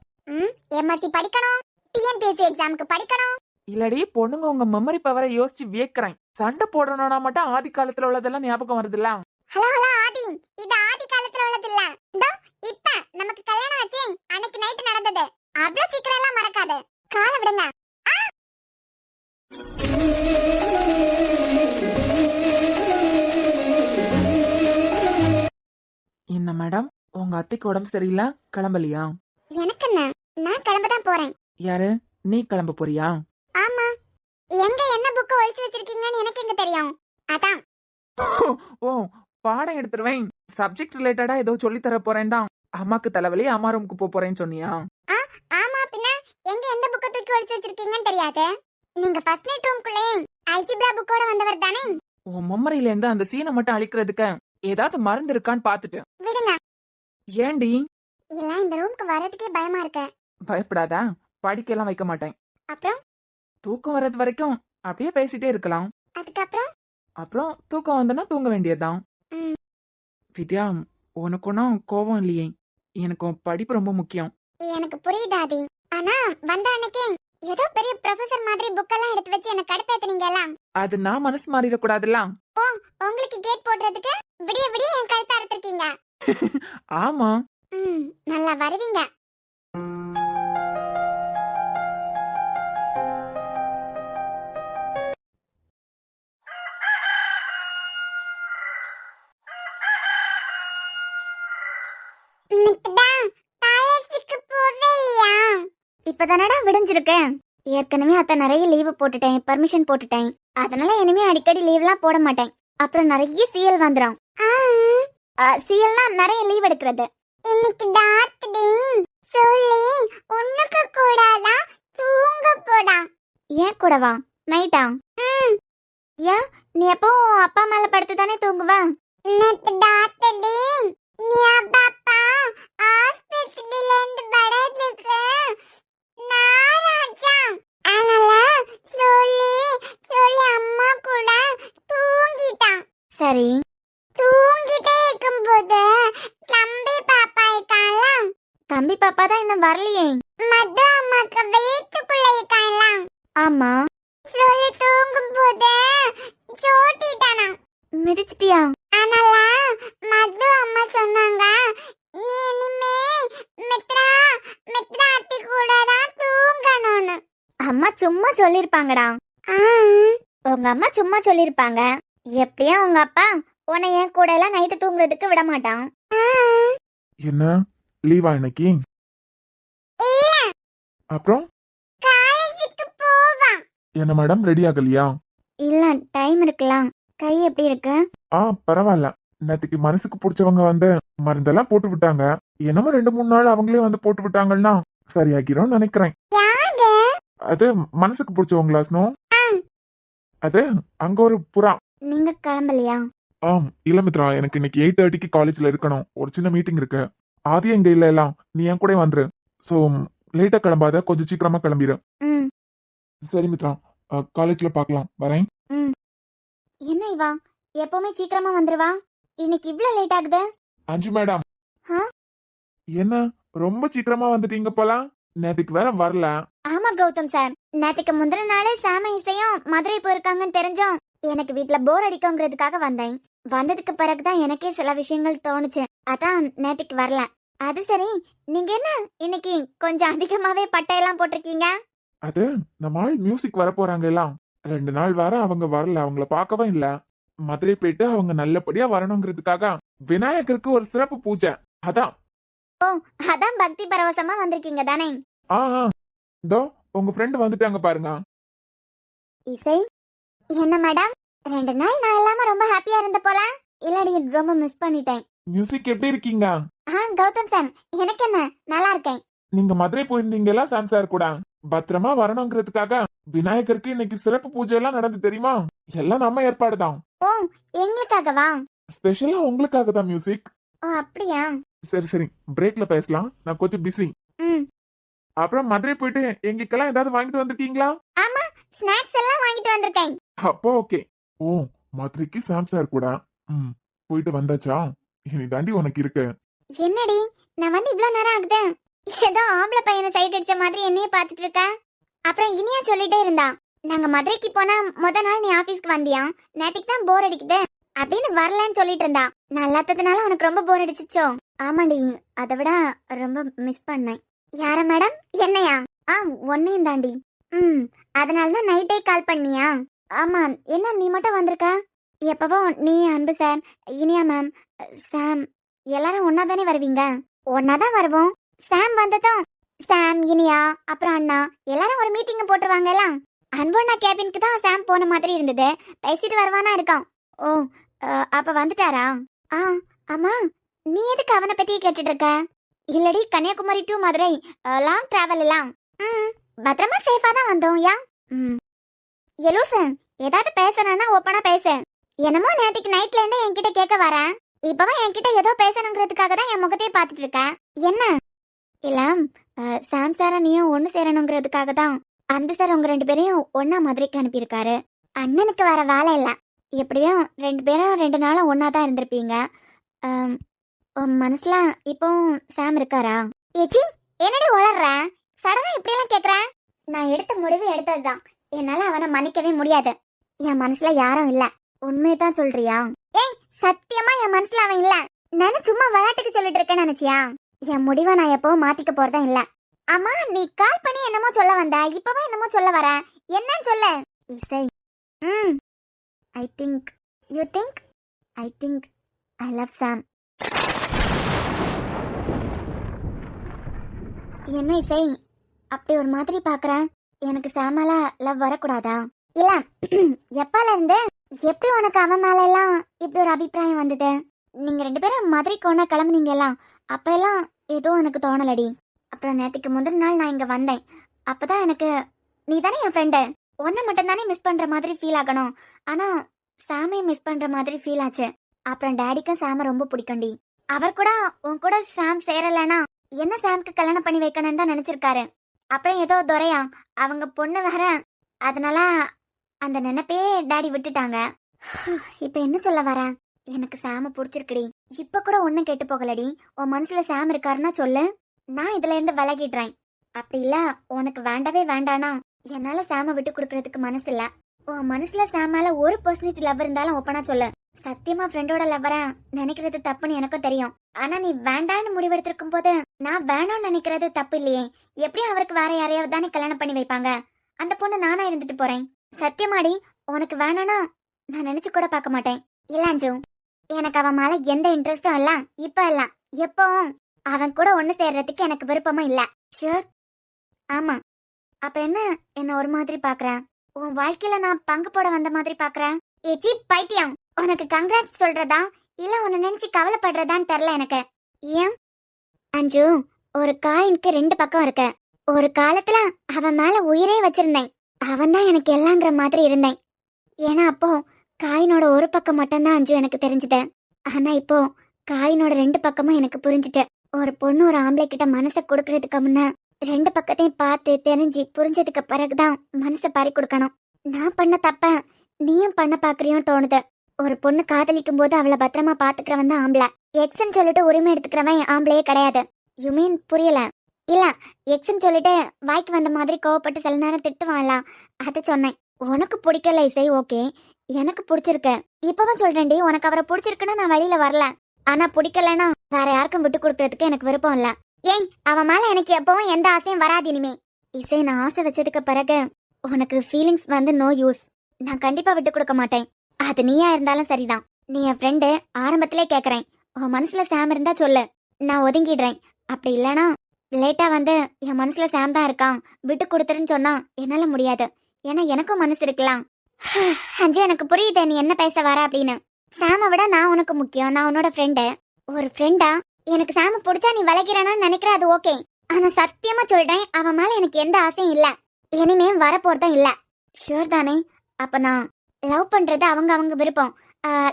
எம்எஸ்சி படிக்கணும், டிஎன்பிஎஸ்சி எக்ஸாமுக்கு படிக்கணும். இல்லடி பொண்ணுங்க, உங்க மெமரி பவரை யோசிச்சு வியக்கிறேன். சண்டை போடணும்னா மட்டும் ஆதி காலத்துல உள்ளதெல்லாம் ஞாபகம் வருதுல்ல. ஹலோ ஹலோ ஆதி, இது ஆதி காலத்துல உள்ளது இல்ல. இதோ இப்ப நமக்கு கல்யாணம் ஆச்சு, அன்னைக்கு நைட் நடந்தது. அவ்வளவு சீக்கிரம் எல்லாம் மறக்காது. காலை விடுங்க. என்ன மேடம், உங்க அத்தைக்கு உடம்பு சரியில்லை, கிளம்பலையா? எனக்கு என்ன, நான் கிளம்பதான் போறேன். யாரு, நீ கிளம்ப போறியா? ஆமா, எங்க என்ன புக் ஒளிச்சு வச்சிருக்கீங்கன்னு எனக்கு எங்க தெரியும். அதான். ஓ, பாடம் எடுத்துருவேன், சப்ஜெக்ட் ரிலேட்டடா ஏதோ சொல்லி தர போறேன் தான். அம்மாக்கு தலைவலி, அம்மா ரூமுக்கு போறேன்னு சொன்னியா? ஆமா, பின்ன எங்க எந்த புக்க தூக்கி ஒளிச்சு வச்சிருக்கீங்கன்னு தெரியாது. நீங்க ஃபர்ஸ்ட் நைட் ரூம்குள்ளே அல்ஜிப்ரா புக்கோட வந்தவர் தானே? உன் மெமரியில இருந்து அந்த சீனை மட்டும் அழிக்கிறதுக்கு ஏதாவது மருந்து இருக்கான்னு பாத்துட்டு விடுங்க. ஏண்டி? இல்ல, இந்த ரூமுக்கு வரதுக்கே பயமா இருக்கு. பயப்படாதா, படிக்க எல்லாம் வைக்க மாட்டேன். அப்புறம் தூக்கம் வர்றது வரைக்கும் அப்படியே பேசிட்டே இருக்கலாம். அதுக்கப்புறம் அப்புறம் தூக்கம் வந்தனா தூங்க வேண்டியதுதான். வித்யா, உனக்கு ஒன்னும் கோபம் இல்லையே? எனக்கு உன் படிப்பு ரொம்ப முக்கியம். எனக்கு புரியுது ஆதி. ஆனா வந்த அன்னைக்கு ஏதோ பெரிய ப்ரொஃபசர் மாதிரி புக் எல்லாம் எடுத்து வச்சு எனக்கு கடுப்பேத்துனீங்க எல்லாம். அது நான் மனசு மாறிடக்கூடாதுல்ல. ஓ, உங்களுக்கு கேட் போடுறதுக்கு விடிய விடிய என் கழுத்தை அறுத்திருக்கீங்க. ஆமா, நல்லா வருவீங்க. இன்னைக்குதான் காலேஜ் இப்பதானடா விடிஞ்சிருக்கேன். ஏற்கனவே அத்தை நிறைய லீவு போட்டுட்டேன், பர்மிஷன் போட்டுட்டேன். அதனால இனிமே அடிக்கடி லீவ்லாம் போட மாட்டேன். அப்புறம் நிறைய சிஎல் வந்துடும். சிஎல்னா நிறைய லீவ் எடுக்கிறது. இன்னைக்கு டாக்டர் சொல்லி உனக்கு கூடாதா தூங்க போடா. ஏன் கூடவா? நைட்டா? ஏன் நீ எப்போ அப்பா மேல படுத்து தானே தூங்குவ? நேத்து டாக்டர் நீ அப்பா ஹாஸ்பிட்டல்ல இருந்து வரதுக்கு நாராச்சா. அதனால சொல்லி அம்மா கூட தூங்கிட்டான். சரி. தூங்கிட்டே இருக்கும்போது தம்பி பாப்பா இருக்கான்ல, தம்பி பாப்பா தான் இன்னும் வரலையே. மது அம்மாக்கு வயிற்றுக்குள்ள இருக்கான்ல, ஆமா. சொல்லி தூங்கும்போது சோட்டிட்டானா. மிதிச்சிட்டியா? அதனால மது அம்மா சொன்னாங்க, நீ இனிமே மித்ரா அத்தி கூட தான் தூங்கணும்னு. அம்மா சும்மா சொல்லிருப்பாங்கடா. உங்க அம்மா சும்மா சொல்லிருப்பாங்க. எப்படியும் உங்க அப்பா உன்னை என் கூட எல்லாம் நைட்டு தூங்குறதுக்கு விட மாட்டான். என்ன லீவா இன்னைக்கு? அப்புறம் காலேஜுக்கு போவான். என்ன மேடம் ரெடி ஆகலையா? இல்ல, டைம் இருக்கலாம். கை எப்படி இருக்கு? பரவாயில்ல. நேத்துக்கு மனசுக்கு பிடிச்சவங்க வந்து மருந்தெல்லாம் போட்டு விட்டாங்க. என்னமோ 2-3 நாள் அவங்களே வந்து போட்டு விட்டாங்கன்னா சரியாகிரும் நினைக்கிறேன். யாரு? அது மனசுக்கு பிடிச்சவங்களா ஸ்னோ? அது அங்க ஒரு புறா. நீங்க கிளம்பலையா? இல்ல மித்ரா, எனக்கு இன்னைக்கு 8:30க்கு காலேஜ்ல இருக்கணும். ஒரு சின்ன மீட்டிங் இருக்கு. ஆதியா இங்க இல்ல, எல்லாம் நீ என் கூட வந்துரு. சோ லேட்டா கிளம்பாத, கொஞ்சம் சீக்கிரமா கிளம்பிடு. சரி மித்ரா, காலேஜ்ல பாக்கலாம். வரேன். என்ன இவா எப்பவுமே சீக்கிரமா வந்துருவா, இன்னைக்கு இவ்ளோ லேட் ஆகுது? அஞ்சு மேடம். ஆ? என்ன ரொம்ப சீக்கிரமா வந்துட்டீங்க போலாம். நேத்துக்கு வேற வரல. ஆமா கௌதம் சார், நேத்துக்கு முந்தின நாளே சாம இசையும் மதுரை போயிருக்காங்கன்னு தெரிஞ்சோம். எனக்கு வீட்ல போர் அடிக்குங்கிறதுக்காக வந்தேன். வந்ததுக்கு பிறகுதான் எனக்கே சில விஷயங்கள் தோணுச்சு. அதான் நேத்துக்கு வரல. அது சரி, நீங்க என்ன இன்னைக்கு கொஞ்சம் அதிகமாவே பட்டையெல்லாம் போட்டிருக்கீங்க? அது நம்ம ஆள் மியூசிக் வர போறாங்க எல்லாம். 2 நாள் வர அவங்க வரல, அவங்கள பார்க்கவே இல்ல. மதுரை போயிட்டு அவங்க நல்லபடியா வரணுங்கிறதுக்காக விநாயகருக்கு ஒரு சிறப்பு பூஜை. அதான். ஓ, அதான் பக்தி பரவசமா வந்திருக்கீங்க தானே? இதோ உங்க ஃப்ரெண்ட் வந்துட்டாங்க பாருங்க. இசை, என்ன மேடம் 2 நாள் நான் இல்லாம ரொம்ப ஹாப்பியா இருந்த போல. இல்லடி, ரொம்ப மிஸ் பண்ணிட்டேன். மியூசிக் எப்படி இருக்கீங்க? கௌதம் சார், எனக்கு என்ன, நல்லா இருக்கேன். நீங்க மதுரை போயிருந்தீங்களா சாம் சார் கூட? பத்திரமா வரணுங்கிறதுக்காக விநாயகருக்கு இன்னைக்கு சிறப்பு பூஜை எல்லாம் நடந்து தெரியுமா? எல்லாம் நம்ம ஏற்பாடுதான். ஓ, எங்களுக்காகவா? ஸ்பெஷலா உங்களுக்காக தான் மியூசிக். ஓ, அப்படியா? சரி பிரேக்ல பேசலாம், நான் கொஞ்சம் பிஸி. அப்புறம் மதுரை போயிட்டு எங்களுக்கெல்லாம் ஏதாவது வாங்கிட்டு வந்திருக்கீங்களா? ஆமா, ஸ்நாக்ஸ் எல்லாம் வாங்கிட்டு வந்திருக்கேன். அப்போ ஓகே. ஓ, மதுரைக்கு சாம் சார் கூட போயிட்டு வந்தாச்சா? இனி தாண்டி உனக்கு இருக்கு. என்னடி, நான் வந்து இவ்ளோ நேரம் ஆகுது. ஏதோ ஆம்பளை பையனை சைட் அடிச்ச மாதிரி என்னையே பாத்துட்டு இருக்க. அப்புறம் இனியா சொல்லிட்டே இருந்தா, நாங்க மதுரைக்கு போனா முத நாள் நீ ஆபீஸ்க்கு வந்தியா, நேற்றுக்கு தான் போர் அடிக்குது அப்படின்னு வரலன்னு சொல்லிட்டு இருந்தா. நல்லாத்ததுனால உனக்கு ரொம்ப போர் அடிச்சிச்சோ? ஆமாடி, அதை விட ரொம்ப மிஸ் பண்ணேன். யார மேடம்? என்னையா? ஒன்னையும் தாண்டி. அதனாலதான் நைட்டே கால் பண்ணியா? ஆமா, என்ன நீ மட்டும் வந்திருக்க? எப்பவோ நீ, அன்பு சார், இனியா மேம், சாம் எல்லாரும் ஒன்னா தானே வருவீங்க? ஒன்னாதான் வருவோம். சாம் வந்ததும் சாம், இனியா, அப்புறம் அண்ணா எல்லாரும் ஒரு மீட்டிங் போட்டுருவாங்க. எல்லாம் அன்பண்ணா கேபினுக்கு தான் சாம் போன மாதிரி இருந்தது. பேசிட்டு வருவானா இருக்கான். ஓ, அப்ப வந்துட்டாரா? ஆமா. நீ எதுக்கு அவனை பத்தி கேட்டுட்டு இருக்க? இல்லடி, Kanyakumari to Madurai long travel எல்லாம். பத்திரமா சேஃபா தான் வந்தோம். யா எலூசன், ஏதாவது பேசணும்னா ஓப்பனா பேசு. என்னமோ நேற்றுக்கு நைட்ல இருந்து என்கிட்ட கேட்க வரேன். இப்பவும் என்கிட்ட ஏதோ பேசணுங்கிறதுக்காக தான் என் முகத்தையே பாத்துட்டு இருக்கேன். என்ன இல்ல, சாம் சார நீயும் ஒண்ணு சேரணுங்கிறதுக்காக தான் அன்பு சார் உங்க 2 பேரையும் ஒன்னா மதுரைக்கு அனுப்பியிருக்காரு. அண்ணனுக்கு வேற வேலை இல்ல. எப்படியும் 2 பேரும் 2 நாளும் ஒன்னா தான் இருந்திருப்பீங்க. உன் மனசுல இப்போ சாம் இருக்காரா? ஏச்சி, என்னடி உளர்ற? சடனா இப்படி எல்லாம் கேக்குற? நான் எடுத்த முடிவு எடுத்ததுதான். என்னால அவனை மன்னிக்கவே முடியாது. என் மனசுல யாரும் இல்ல. உண்மையதான் சொல்றியா? ஏய், சத்தியமா என் மனசுல அவன் இல்ல. நானும் சும்மா விளையாட்டுக்கு சொல்லிட்டு இருக்கேன்னு நினைச்சியா? என் முடிவை நான் எப்பவும் மாத்திக்க போறதா இல்ல. அம்மா, நீ கால் பண்ணி என்னமோ சொல்ல வந்த, இப்பவே என்னமோ சொல்ல வர. என்னன்னு சொல்ல? Isai, I think you think I think I love Sam. என்ன இசை, அப்படி ஒரு மாதிரி பாக்குறேன். எனக்கு சாம் மேல லவ் வரக்கூடாதா? இல்ல எப்பால இருந்து எப்படி உனக்கு அவன் மேல எல்லாம் இப்படி ஒரு அபிப்பிராயம் வந்தது? நீங்க 2 பேரும் மதுரைக்கு ஒண்ணா கிளம்புனீங்க எல்லாம், அப்ப எல்லாம் ஏதோ எனக்கு தோணலடி. அப்புறம் நேத்துக்கு முந்தின நாள் நான் இங்க வந்தேன். அப்பதான் எனக்கு நீ தானே என் ஃப்ரெண்டு, ஒன்ன மட்டும் தானே மிஸ் பண்ற மாதிரி ஃபீல் ஆகணும். ஆனா சாமை மிஸ் பண்ற மாதிரி ஃபீல் ஆச்சு. அப்புறம் டாடிக்கும் சாம ரொம்ப பிடிக்கும்டி. அவர் கூட உன் கூட சாம் சேரலனா என்ன சாம்க்கு கல்யாணம் பண்ணி வைக்கணும்னு தான் நினைச்சிருக்காரு. அப்புறம் ஏதோ துரையா அவங்க பொண்ணு வேற, அதனால அந்த நினைப்பே டாடி விட்டுட்டாங்க. இப்ப என்ன சொல்ல வர? எனக்கு சாம பிடிச்சிருக்குடி. இப்ப கூட ஒன்னும் கேட்டு போகலடி. உன் மனசுல சாம் இருக்காருன்னா சொல்லு, நான் இதுல இருந்து விலகிடுறேன். அப்படி இல்ல உனக்கு வேண்டவே வேண்டானா என்னால சாம விட்டு கொடுக்கறதுக்கு மனசு இல்ல. உன் மனசுல சாம் மேல 1% லவ் இருந்தாலும் ஒப்பனா சொல்லு. சத்தியமா ஃப்ரெண்டோட லவ்வரா நினைக்கிறது தப்புன்னு எனக்கும் தெரியும். ஆனா நீ வேண்டான்னு முடிவெடுத்திருக்கும் போது நான் வேணும்னு நினைக்கிறது தப்பு இல்லையே. எப்படியும் அவருக்கு வேற யாரையாவது தானே கல்யாணம் பண்ணி வைப்பாங்க. அந்த பொண்ணு நானா இருந்துட்டு போறேன். சத்தியமாடி உனக்கு வேணானா நான் நினைச்சு கூட பார்க்க மாட்டேன். இல்ல அஞ்சு, எனக்கு அவன் மேல எந்த இன்ட்ரெஸ்டும் இல்ல. இப்ப இல்ல எப்பவும் அவன் கூட ஒண்ணு சேர்றதுக்கு எனக்கு விருப்பமும் இல்ல. ஷூர்? ஆமா. அப்ப என்ன ஒரு மாதிரி பாக்குற? உன் வாழ்க்கையில நான் பங்கு போட வந்த மாதிரி பாக்குறேன். ஏச்சி பைத்தியம், உனக்கு கங்க்ராட்ஸ் சொல்றதா இல்ல உன்னை நினைச்சு கவலைப்படுறதான்னு தெரியல எனக்கு. ஏன் அஞ்சு, ஒரு காயினுக்கு 2 பக்கம் இருக்கு. ஒரு காலத்துல அவன் மேல உயிரே வச்சிருந்தேன். அவன் தான் எனக்கு எல்லாங்கிற மாதிரி இருந்தேன். ஏன்னா அப்போ காயினோட ஒரு பக்கம் மட்டும்தான் அஞ்சு எனக்கு தெரிஞ்சுது. ஆனா இப்போ காயினோட 2 பக்கமும் எனக்கு புரிஞ்சுட்டு. ஒரு பொண்ணு ஒரு ஆம்பளை கிட்ட மனசை கொடுக்கறதுக்கு முன்ன 2 பக்கத்தையும் பார்த்து தெரிஞ்சு புரிஞ்சதுக்கு பிறகுதான் மனசை பறி கொடுக்கணும். நான் பண்ண தப்ப நீயும் பண்ண பாக்குறியும் தோணுது. ஒரு பொண்ணு காதலிக்கும் போது அவளை பத்திரமா பாத்துக்கிறவன் தான் ஆம்பளை. எக்ஸ்ன்னு சொல்லிட்டு உரிமை எடுத்துக்கிறவன் ஆம்பளையே கிடையாது. யூ மீன் புரியல? இல்ல, எக்ஸ்ன்னு சொல்லிட்டு வாய்க்கு வந்த மாதிரி கோவப்பட்டு சில நேரம் திட்டுவான்ல, அதை சொன்னேன். உனக்கு பிடிக்கல இசை, ஓகே. எனக்கு பிடிச்சிருக்கு. இப்பவும் சொல்றேன்டி, உனக்கு அவரை பிடிச்சிருக்குன்னா நான் வெளியில வரல. ஆனா பிடிக்கலன்னா வேற யாருக்கும் விட்டு கொடுக்கறதுக்கு எனக்கு விருப்பம் இல்ல. ஏன் அவன் மேல எனக்கு எப்பவும் எந்த ஆசையும் வராது இனிமே. இசை, நான் ஆசை வச்சதுக்கு பிறகு உனக்கு ஃபீலிங்ஸ் வந்து நோ யூஸ். நான் கண்டிப்பா விட்டு கொடுக்க மாட்டேன். அது நீயா இருந்தாலும் சரிதான். நீ என் ஃப்ரெண்டு, ஆரம்பத்திலே கேக்குறேன். உன் மனசுல சாம் இருந்தா சொல்லு, நான் ஒதுங்கிடுறேன். அப்படி இல்லனா லேட்டா வந்து என் மனசுல சாம் தான் இருக்கான் விட்டு கொடுத்துருன்னு சொன்னா என்னால முடியாது. ஏன்னா எனக்கும் மனசு இருக்கலாம். அஞ்சு, எனக்கு புரியுது நீ என்ன பேச வர அப்படின்னு. சாமை விட நான் உனக்கு முக்கியம். நான் உன்னோட ஃப்ரெண்டு. ஒரு ஃப்ரெண்டா எனக்கு சாம பிடிச்சா நீ விளைக்கிறானான்னு நினைக்கிற, அது ஓகே. ஆனா சத்தியமா சொல்றேன், அவன் மேல எனக்கு எந்த ஆசையும் இல்ல. இனிமே வரப்போறதும் இல்ல. ஷூர் தானே? அப்ப நான் லவ் பண்றது அவங்க விருப்பம்.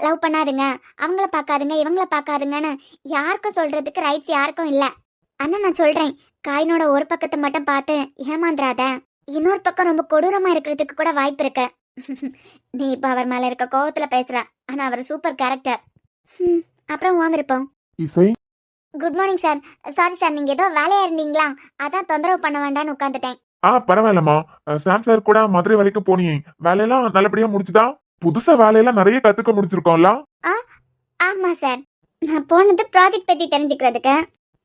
லவ் பண்ணாதுங்க, அவங்கள பார்க்காதுங்க, இவங்கள பார்க்காதுங்கன்னு யாருக்கும் சொல்றதுக்கு ரைட்ஸ் யாருக்கும் இல்ல. ஆனா நான் சொல்றேன், காயினோட ஒரு பக்கத்தை மட்டும் பார்த்து ஏமாந்துராத. இன்னொரு பக்கம் ரொம்ப கொடூரமா இருக்கிறதுக்கு கூட வாய்ப்பு இருக்கு. நீ இப்ப அவர் மேல இருக்க கோவத்துல பேசுற, ஆனா அவர் சூப்பர் கேரக்டர். அப்புறம் உன் விருப்பம். இசை, good morning sir. Sorry sir, நீங்க ஏதோ வேலையா இருந்தீங்களா, அதான் தொந்தரவு பண்ண வேண்டாம்னு உட்காந்துட்டேன். பரவாயில்லம்மா. சாம் சார் கூட மதுரை வரைக்கும் போனியே, வேலையெல்லாம் நல்லபடியா முடிச்சுதா? புதுசா வேலையெல்லாம் நிறைய கத்துக்க முடிச்சிருக்கோம்ல? ஆமா சார், நான் போனது ப்ராஜெக்ட் பத்தி தெரிஞ்சுக்கிறதுக்கு.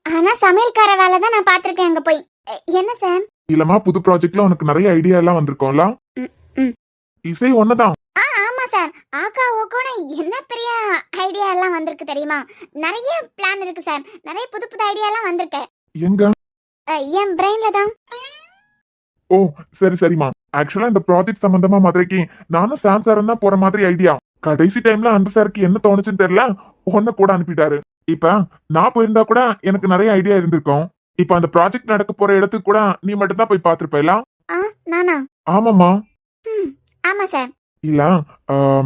ஆனா சமையல்கார வேலை தான் நான் பாத்திருக்கேன் அங்க போய். என்ன சார்? இல்லம்மா, புது ப்ராஜெக்ட்ல உனக்கு நிறைய ஐடியா எல்லாம் வந்திருக்கோம்ல? இசை ஒன்னதான். ஆமா சார், ஆக்கா ஓகோன என்ன பெரிய ஐடியா எல்லாம் வந்திருக்கு தெரியுமா? நிறைய பிளான் இருக்கு சார். நிறைய புது புது ஐடியா எல்லாம் வந்திருக்கு. எங்க? என் பிரெயின்ல தான். ஓ, சரி சரிம்மா. ஆக்சுவலா இந்த ப்ராஜெக்ட் சம்பந்தமா மதுரைக்கு நானும் சாம் சாரும் தான் போற மாதிரி ஐடியா. கடைசி டைம்ல அந்த சாருக்கு என்ன தோணுச்சுன்னு தெரியல, ஒன்ன கூட அனுப்பிட்டாரு. இப்ப நான் போயிருந்தா கூட எனக்கு நிறைய ஐடியா இருந்திருக்கும். இப்ப அந்த ப்ராஜெக்ட் நடக்க போற இடத்துக்கு கூட நீ மட்டும் தான் போய் பாத்துருப்பா? நானா? ஆமாமா. ஆமா சார். இல்ல,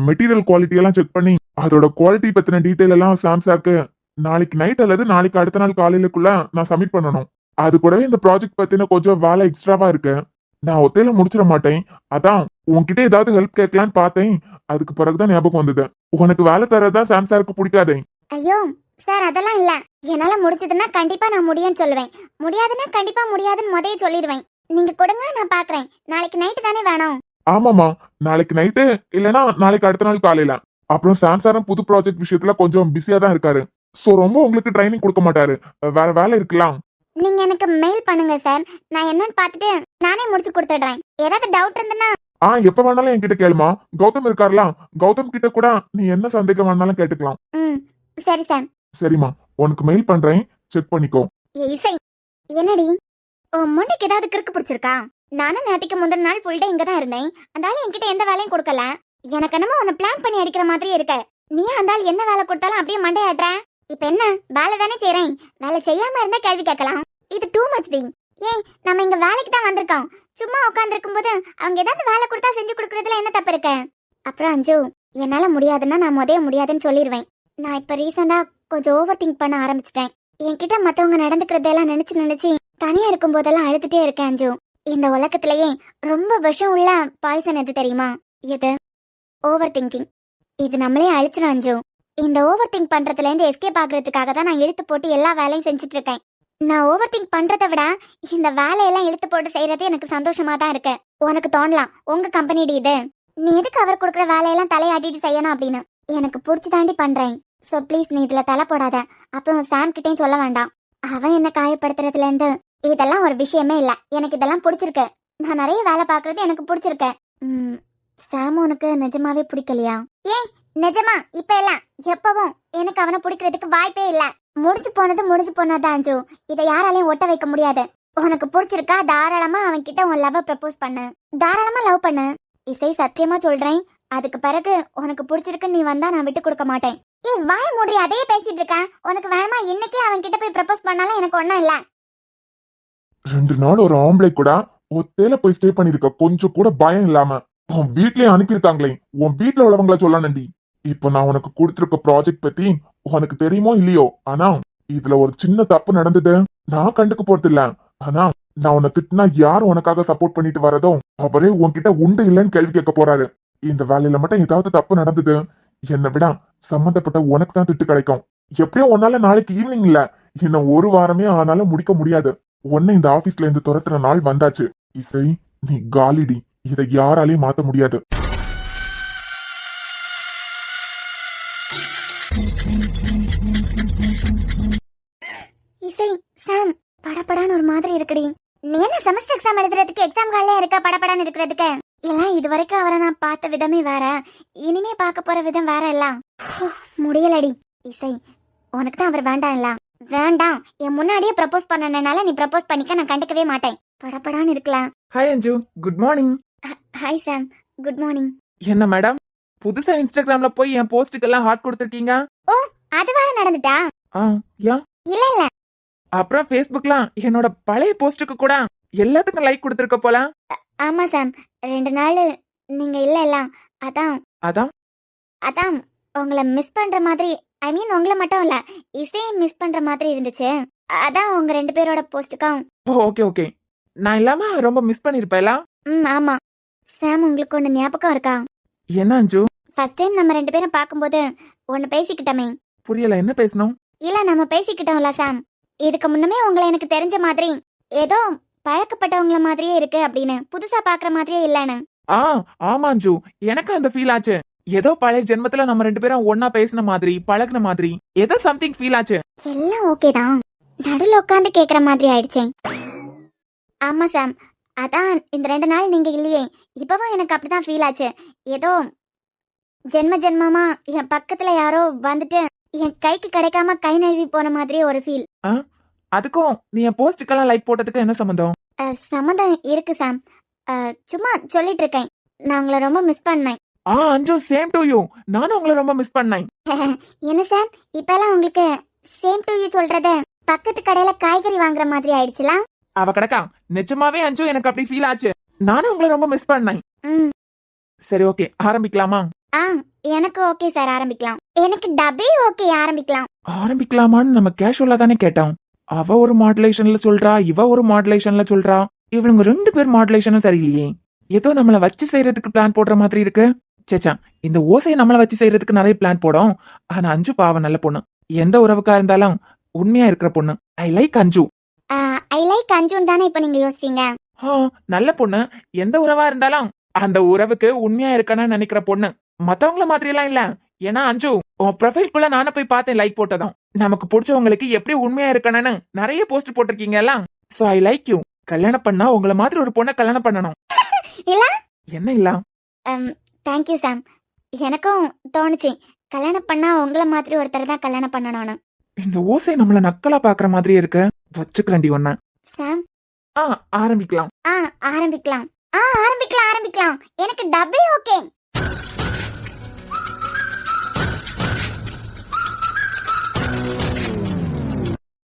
மெட்டீரியல் குவாலிட்டி எல்லாம் செக் பண்ணி அதோட குவாலிட்டி பத்தின டீடைல் எல்லாம் சாம் சாருக்கு நாளைக்கு நைட் அல்லது நாளைக்கு அடுத்த நாள் காலையிலக்குள்ள நான் சப்மிட் பண்ணணும். அது கூடவே இந்த ப்ராஜெக்ட் பத்தின கொஞ்சம் வேலை எக்ஸ்ட்ராவா இருக்கு. நான் ஒத்தையில முடிச்சிட மாட்டேன். அதான் உன்கிட்ட ஏதாவது ஹெல்ப் கேட்கலான்னு பார்த்தேன். அதுக்கு பிறகுதான் ஞாபகம் வந்தது, உனக்கு வேலை தரதான் சாம் சாருக்கு பிடிக்காதே. ஐயோ சார், அதெல்லாம் இல்ல. என்னால முடிச்சதுன்னா கண்டிப்பா நான் முடியும்னு சொல்லுவேன். முடியாதுன்னா கண்டிப்பா முடியாதுன்னு முதல்ல சொல்லிடுவேன். நீங்க கொடுங்க, நான் பாக்குறேன். நாளைக்கு நைட்டு தானே வேணும்? ஆமாமா, நாளைக்கு நைட்டு இல்லனா நாளைக்கு அடுத்த நாள் காலையில. அப்புறம் சாம் சாரும் புது ப்ராஜெக்ட் விஷயத்துல கொஞ்சம் பிஸியா தான் இருக்காரு. சோ ரொம்ப உங்களுக்கு ட்ரைனிங் கொடுக்க மாட்டாரு. வேற வேலை இருக்கலாம். நீங்க எனக்கு மெயில் பண்ணுங்க சார், நான் என்னன்னு பார்த்துட்டு நானே முடிச்சு கொடுத்துடுறேன். ஏதாவது டவுட் இருந்ததுன்னா எப்ப வேணாலும் என்கிட்ட கேளுமா. கௌதம் இருக்காருலாம், கௌதம் கிட்ட கூட நீ என்ன சந்தேகம் வேணாலும் கேட்டுக்கலாம். சரி சார். சரிம்மா, உனக்கு மெயில் பண்றேன், செக் பண்ணிக்கோ. இசை, என்னடி? ஓ, உன் மொண்டைக்கு ஏதாவது கிறுக்கு பிடிச்சிருக்கா? நானும் நேற்றுக்கு முந்தின நாள் ஃபுல் டே இங்க தான் இருந்தேன். அந்த ஆள் என்கிட்ட எந்த வேலையும் கொடுக்கல. எனக்கு என்னமோ உன்னை பிளான் பண்ணி அடிக்கிற மாதிரி இருக்க. நீ அந்த ஆள் என்ன வேலை கொடுத்தாலும் அப்படியே மண்டையாடுற. இப்ப என்ன, வேலை தானே செய்றேன், வேலை செய்யாம இருந்தா கேள்வி கேட்கலாம். இது டூ மச் தி. ஏய், நம்ம இங்க வேலைக்கு தான் வந்திருக்கோம். சும்மா உட்காந்துருக்கும் போது அவங்க ஏதாவது வேலை கொடுத்தா செஞ்சு கொடுக்கறதுல என்ன தப்பு இருக்கு? அப்புறம் அஞ்சு, என்னால முடியாதுன்னா நான் முடியாதுன்னு சொல்லிடுவேன். நான் இப்ப ரீசெண்டா கொஞ்சம் ஓவர் திங்க் பண்ண ஆரம்பிச்சிட்டேன். என்கிட்ட மத்தவங்க நடந்துக்கிறதெல்லாம் நினைச்சு தனியா இருக்கும் போதெல்லாம் அழுதுட்டே இருக்கேன் அஞ்சு. இந்த உலகத்திலேயே ரொம்ப விஷம் உள்ள பாய்சன் எது தெரியுமா? இது ஓவர் திங்கிங். இது நம்மளே அழிச்சிடும் அஞ்சு. இந்த ஓவர் திங்க் பண்றதுல இருந்து எஸ்கேப் ஆகுறதுக்காக தான் நான் இழுத்து போட்டு எல்லா வேலையும் செஞ்சுட்டு இருக்கேன். நான் ஓவர் திங்க் பண்றதை விட இந்த வேலையெல்லாம் இழுத்து போட்டு செய்யறது எனக்கு சந்தோஷமா தான் இருக்கு. உனக்கு தோணலாம், உங்க கம்பெனிடி இது, நீ எதுக்கு அவர் கொடுக்குற வேலையெல்லாம் தலையாட்டிட்டு செய்யணும் அப்படின்னு. எனக்கு பிடிச்சி தாண்டி பண்றேன். ஸோ ப்ளீஸ் நீ இதுல தலை போடாத. அப்புறம் சாம் கிட்டையும் சொல்ல வேண்டாம். அவன் என்ன காயப்படுத்துறதுல இருந்து இதெல்லாம் ஒரு விஷயமே இல்ல. எனக்கு இதெல்லாம் பிடிச்சிருக்கு. நான் நிறைய வேலை பாக்குறது எனக்கு பிடிச்சிருக்கு. சாம் உனக்கு நிஜமாவே பிடிக்கலையா? ஏன் நிஜமா? இப்ப இல்ல, எப்பவும் எனக்கு அவனை பிடிக்கிறதுக்கு வாய்ப்பே இல்ல. முடிஞ்சு போனது அஞ்சு. இதை யாராலையும் ஒட்ட வைக்க முடியாது. உனக்கு பிடிச்சிருக்கா, தாராளமா அவன் கிட்ட உன் லவ் ப்ரப்போஸ் பண்ணு. தாராளமா லவ் பண்ணு. இசை, சத்தியமா சொல்றேன், அதுக்கு பிறகு உனக்கு பிடிச்சிருக்கு நீ வந்தா நான் விட்டு கொடுக்க மாட்டேன். ஏய், வாய மூடி, அதே பேசிட்டு இருக்கேன். உனக்கு வேணுமா இன்னைக்கே அவன் கிட்ட போய் ப்ரப்போஸ் பண்ணாலும் எனக்கு ஒண்ணும் இல்ல. 2 நாள் ஒரு ஆம்பளை கூட ஒத்தையில போய் ஸ்டே பண்ணிருக்க, கொஞ்சம் கூட பயம் இல்லாம. உன் வீட்லயே அனுப்பியிருக்காங்களே, உன் வீட்டுல உள்ளவங்கள சொல்லணும்டி. இப்ப நான் உனக்கு கொடுத்திருக்க ப்ராஜெக்ட் பத்தி உனக்கு தெரியுமோ இல்லையோ, ஆனா இதுல ஒரு சின்ன தப்பு நடந்தது. நான் கண்டுக்க போறது இல்ல. ஆனா நான் உன்னை திட்டினா யார் உனக்காக சப்போர்ட் பண்ணிட்டு வரதோ அவரே உன்கிட்ட உண்டு இல்லைன்னு கேள்வி கேட்க போறாரு. இந்த வேலையில மட்டும் ஏதாவது தப்பு நடந்தது, என்னை விட சம்பந்தப்பட்ட உனக்கு தான் திட்டு கிடைக்கும். எப்படியோ உன்னால நாளைக்கு ஈவினிங் இல்ல, இன்னும் ஒரு வாரமே ஆனாலும் முடிக்க முடியாது. உன்னை இந்த ஆபீஸ்ல இருந்து துரத்துற நாள் வந்தாச்சு. இசை, நீ காலிடி. இதை யாராலையும் மாத்த முடியாது. இசை, சாம், படபடான்னு ஒரு மாதிரி இருக்குடி. நீ என்ன செமஸ்டர் எக்ஸாம் எழுதுறதுக்கு எக்ஸாம் காலையில இருக்க படபடான்னு இருக்கிறதுக்கு? எல்லாம் இது வரைக்கும் அவரை நான் பார்த்த விதமே வேற, இனிமே பார்க்க போற விதம் வேற. எல்லாம் முடியலடி. இசை, உனக்கு தான் அவர் வேண்டாம். எல்லாம் வேண்டாம். என் முன்னாடியே ப்ரப்போஸ் பண்ணனால நீ ப்ரப்போஸ் பண்ணிக்க, நான் கண்டுக்கவே மாட்டேன். படபடான்னு இருக்கலாம். ஹாய் அஞ்சு, குட் மார்னிங். ஹாய் சாம், குட் மார்னிங். என்ன மேடம், புதுசா இன்ஸ்டாகிராம்ல போய் என் போஸ்டுக்கெல்லாம் ஹார்ட் கொடுத்துருக்கீங்க? ஓ, அது வேற நடந்துட்டா? யா. இல்ல இல்ல. அப்புறம் ஃபேஸ்புக்லாம் என்னோட பழைய போஸ்டுக்கு கூட எல்லாத்துக்கும் லைக் கொடுத்துருக்க போல. ஆமா சாம், 2 நாள் நீங்க இல்ல எல்லாம். அதான் அதான் அதான் உங்களை மிஸ் பண்ற மாதிரி, ஐ மீன் உங்களை மட்டும் இல்ல, இசையை மிஸ் பண்ற மாதிரி இருந்துச்சு. அதான் உங்க 2 பேரோட போஸ்டுக்கும். Okay okay. நான் இல்லாம ரொம்ப மிஸ் பண்ணிருப்பேல. ஆமா. சாம், உங்களுக்கு ஒண்ணு ஞாபகம் இருக்கா? என்ன அஞ்சு? ஃபர்ஸ்ட் டைம் நம்ம 2 பேரும் பார்க்கும்போது ஒன்னு பேசிக்கிட்டோமே. புரியல, என்ன பேசணும்? இல்ல, நம்ம பேசிக்கிட்டோம்ல சாம். இதுக்கு முன்னமே உங்களை எனக்கு தெரிஞ்ச மாதிரி, ஏதோ பழக்கப்பட்டவங்கள மாதிரியே இருக்கு அப்படின்னு, புதுசா பாக்குற மாதிரியே இல்லன்னு. ஆமா அஞ்சு, எனக்கு அந்த ஃபீல் ஆச்சு. ஏதோ பழைய ஜென்மத்துல நம்ம 2 பேரும் ஒன்னா பேசின மாதிரி, பழகுன மாதிரி, ஏதோ சம்திங் ஃபீல் ஆச்சு. எல்லாம் ஓகே தான், நடுல உட்காந்து கேக்குற மாதிரி ஆயிடுச்சேன். ஆமா சாம், அதான் இந்த 2 நாள் நீங்க இல்லையே, இப்பவும் எனக்கு அப்படிதான் ஃபீல் ஆச்சு. ஏதோ ஜென்மமா என் பக்கத்துல யாரோ வந்துட்டு என் கைக்கு கிடைக்காம கை நழுவி போன மாதிரி ஒரு ஃபீல். அதுக்கும் நீ என் போஸ்டுக்கெல்லாம் லைக் போட்டதுக்கு என்ன சம்பந்தம்? சம்மந்தம் இருக்கு சாம். சும்மா சொல்லிட்டு இருக்கேன், நான் உங்களை ரொம்ப மிஸ் பண்ணேன். அஞ்சு, சேம் டு யூ. நானும் உங்களை ரொம்ப மிஸ் பண்ணேன். என்ன சார், இப்பெல்லாம் உங்களுக்கு சேம் டு யூ சொல்றது பக்கத்து கடையில காய்கறி வாங்குற மாதிரி ஆயிடுச்சுல? அவ கிடக்கா, நிஜமாவே அஞ்சு எனக்கு அப்படி ஃபீல் ஆச்சு. நானும் உங்களை ரொம்ப மிஸ் பண்ணேன். சரி, ஓகே, ஆரம்பிக்கலாமா? எனக்கு ஓகே சார், ஆரம்பிக்கலாம். எனக்கு டபுள் ஓகே, ஆரம்பிக்கலாம். ஆரம்பிக்கலாமான்னு நம்ம கேஷுவலா தானே கேட்டோம். அவ ஒரு மாடுலேஷன்ல சொல்றா, இவ ஒரு மாடுலேஷன்ல சொல்றா. இவளுங்க 2 பேர் மாடுலேஷனும் சரியில்லையே. ஏதோ நம்மள வச்சு செய்யறதுக்கு பிளான் போடுற மாதிரி இருக்கு. சேச்சா, இந்த ஓசையை நம்மள வச்சு செய்யறதுக்கு நிறைய பிளான் போடும். ஆனா அஞ்சு பாவம் நல்ல பொண்ணு. எந்த உறவுக்கா இருந்தாலும் உண்மையா இருக்கிற பொண்ணு. ஐ லைக் அஞ்சு. ஐ லைக் அஞ்சுன்னு தானே இப்ப நீங்க யோசிச்சீங்க? நல்ல பொண்ணு. எந்த உறவா இருந்தாலும் அந்த உறவுக்கு உண்மையா இருக்கணும்னு நினைக்கிற பொண்ணு. மத்தவங்கள மாதிரி எல்லாம் இல்ல. ஏன்னா அஞ்சு, உன் ப்ரொஃபைல்குள்ள நானே போய் பார்த்தேன் லைக் போட்டதும். நமக்கு பிடிச்சவங்களுக்கு எப்படி உண்மையா இருக்கணும்னு நிறைய போஸ்ட் போட்டிருக்கீங்க எல்லாம். So I like you. கல்யாணம் பண்ணா உங்களை மாதிரி ஒரு பொண்ணை கல்யாணம் பண்ணணும். இல்ல என்ன இல்ல? தேங்க்யூ சாம். எனக்கும் தோணுச்சு, கல்யாணம் பண்ணா உங்களை மாதிரி ஒருத்தர் தான் கல்யாணம் பண்ணணும்னு. இந்த ஓசை நம்மள நக்கலா பாக்குற மாதிரி இருக்கு. வச்சுக்கிறண்டி ஒன்ன. சாம், ஆரம்பிக்கலாம். ஆரம்பிக்கலாம். ஆரம்பிக்கலாம். எனக்கு டபுள் ஓகே.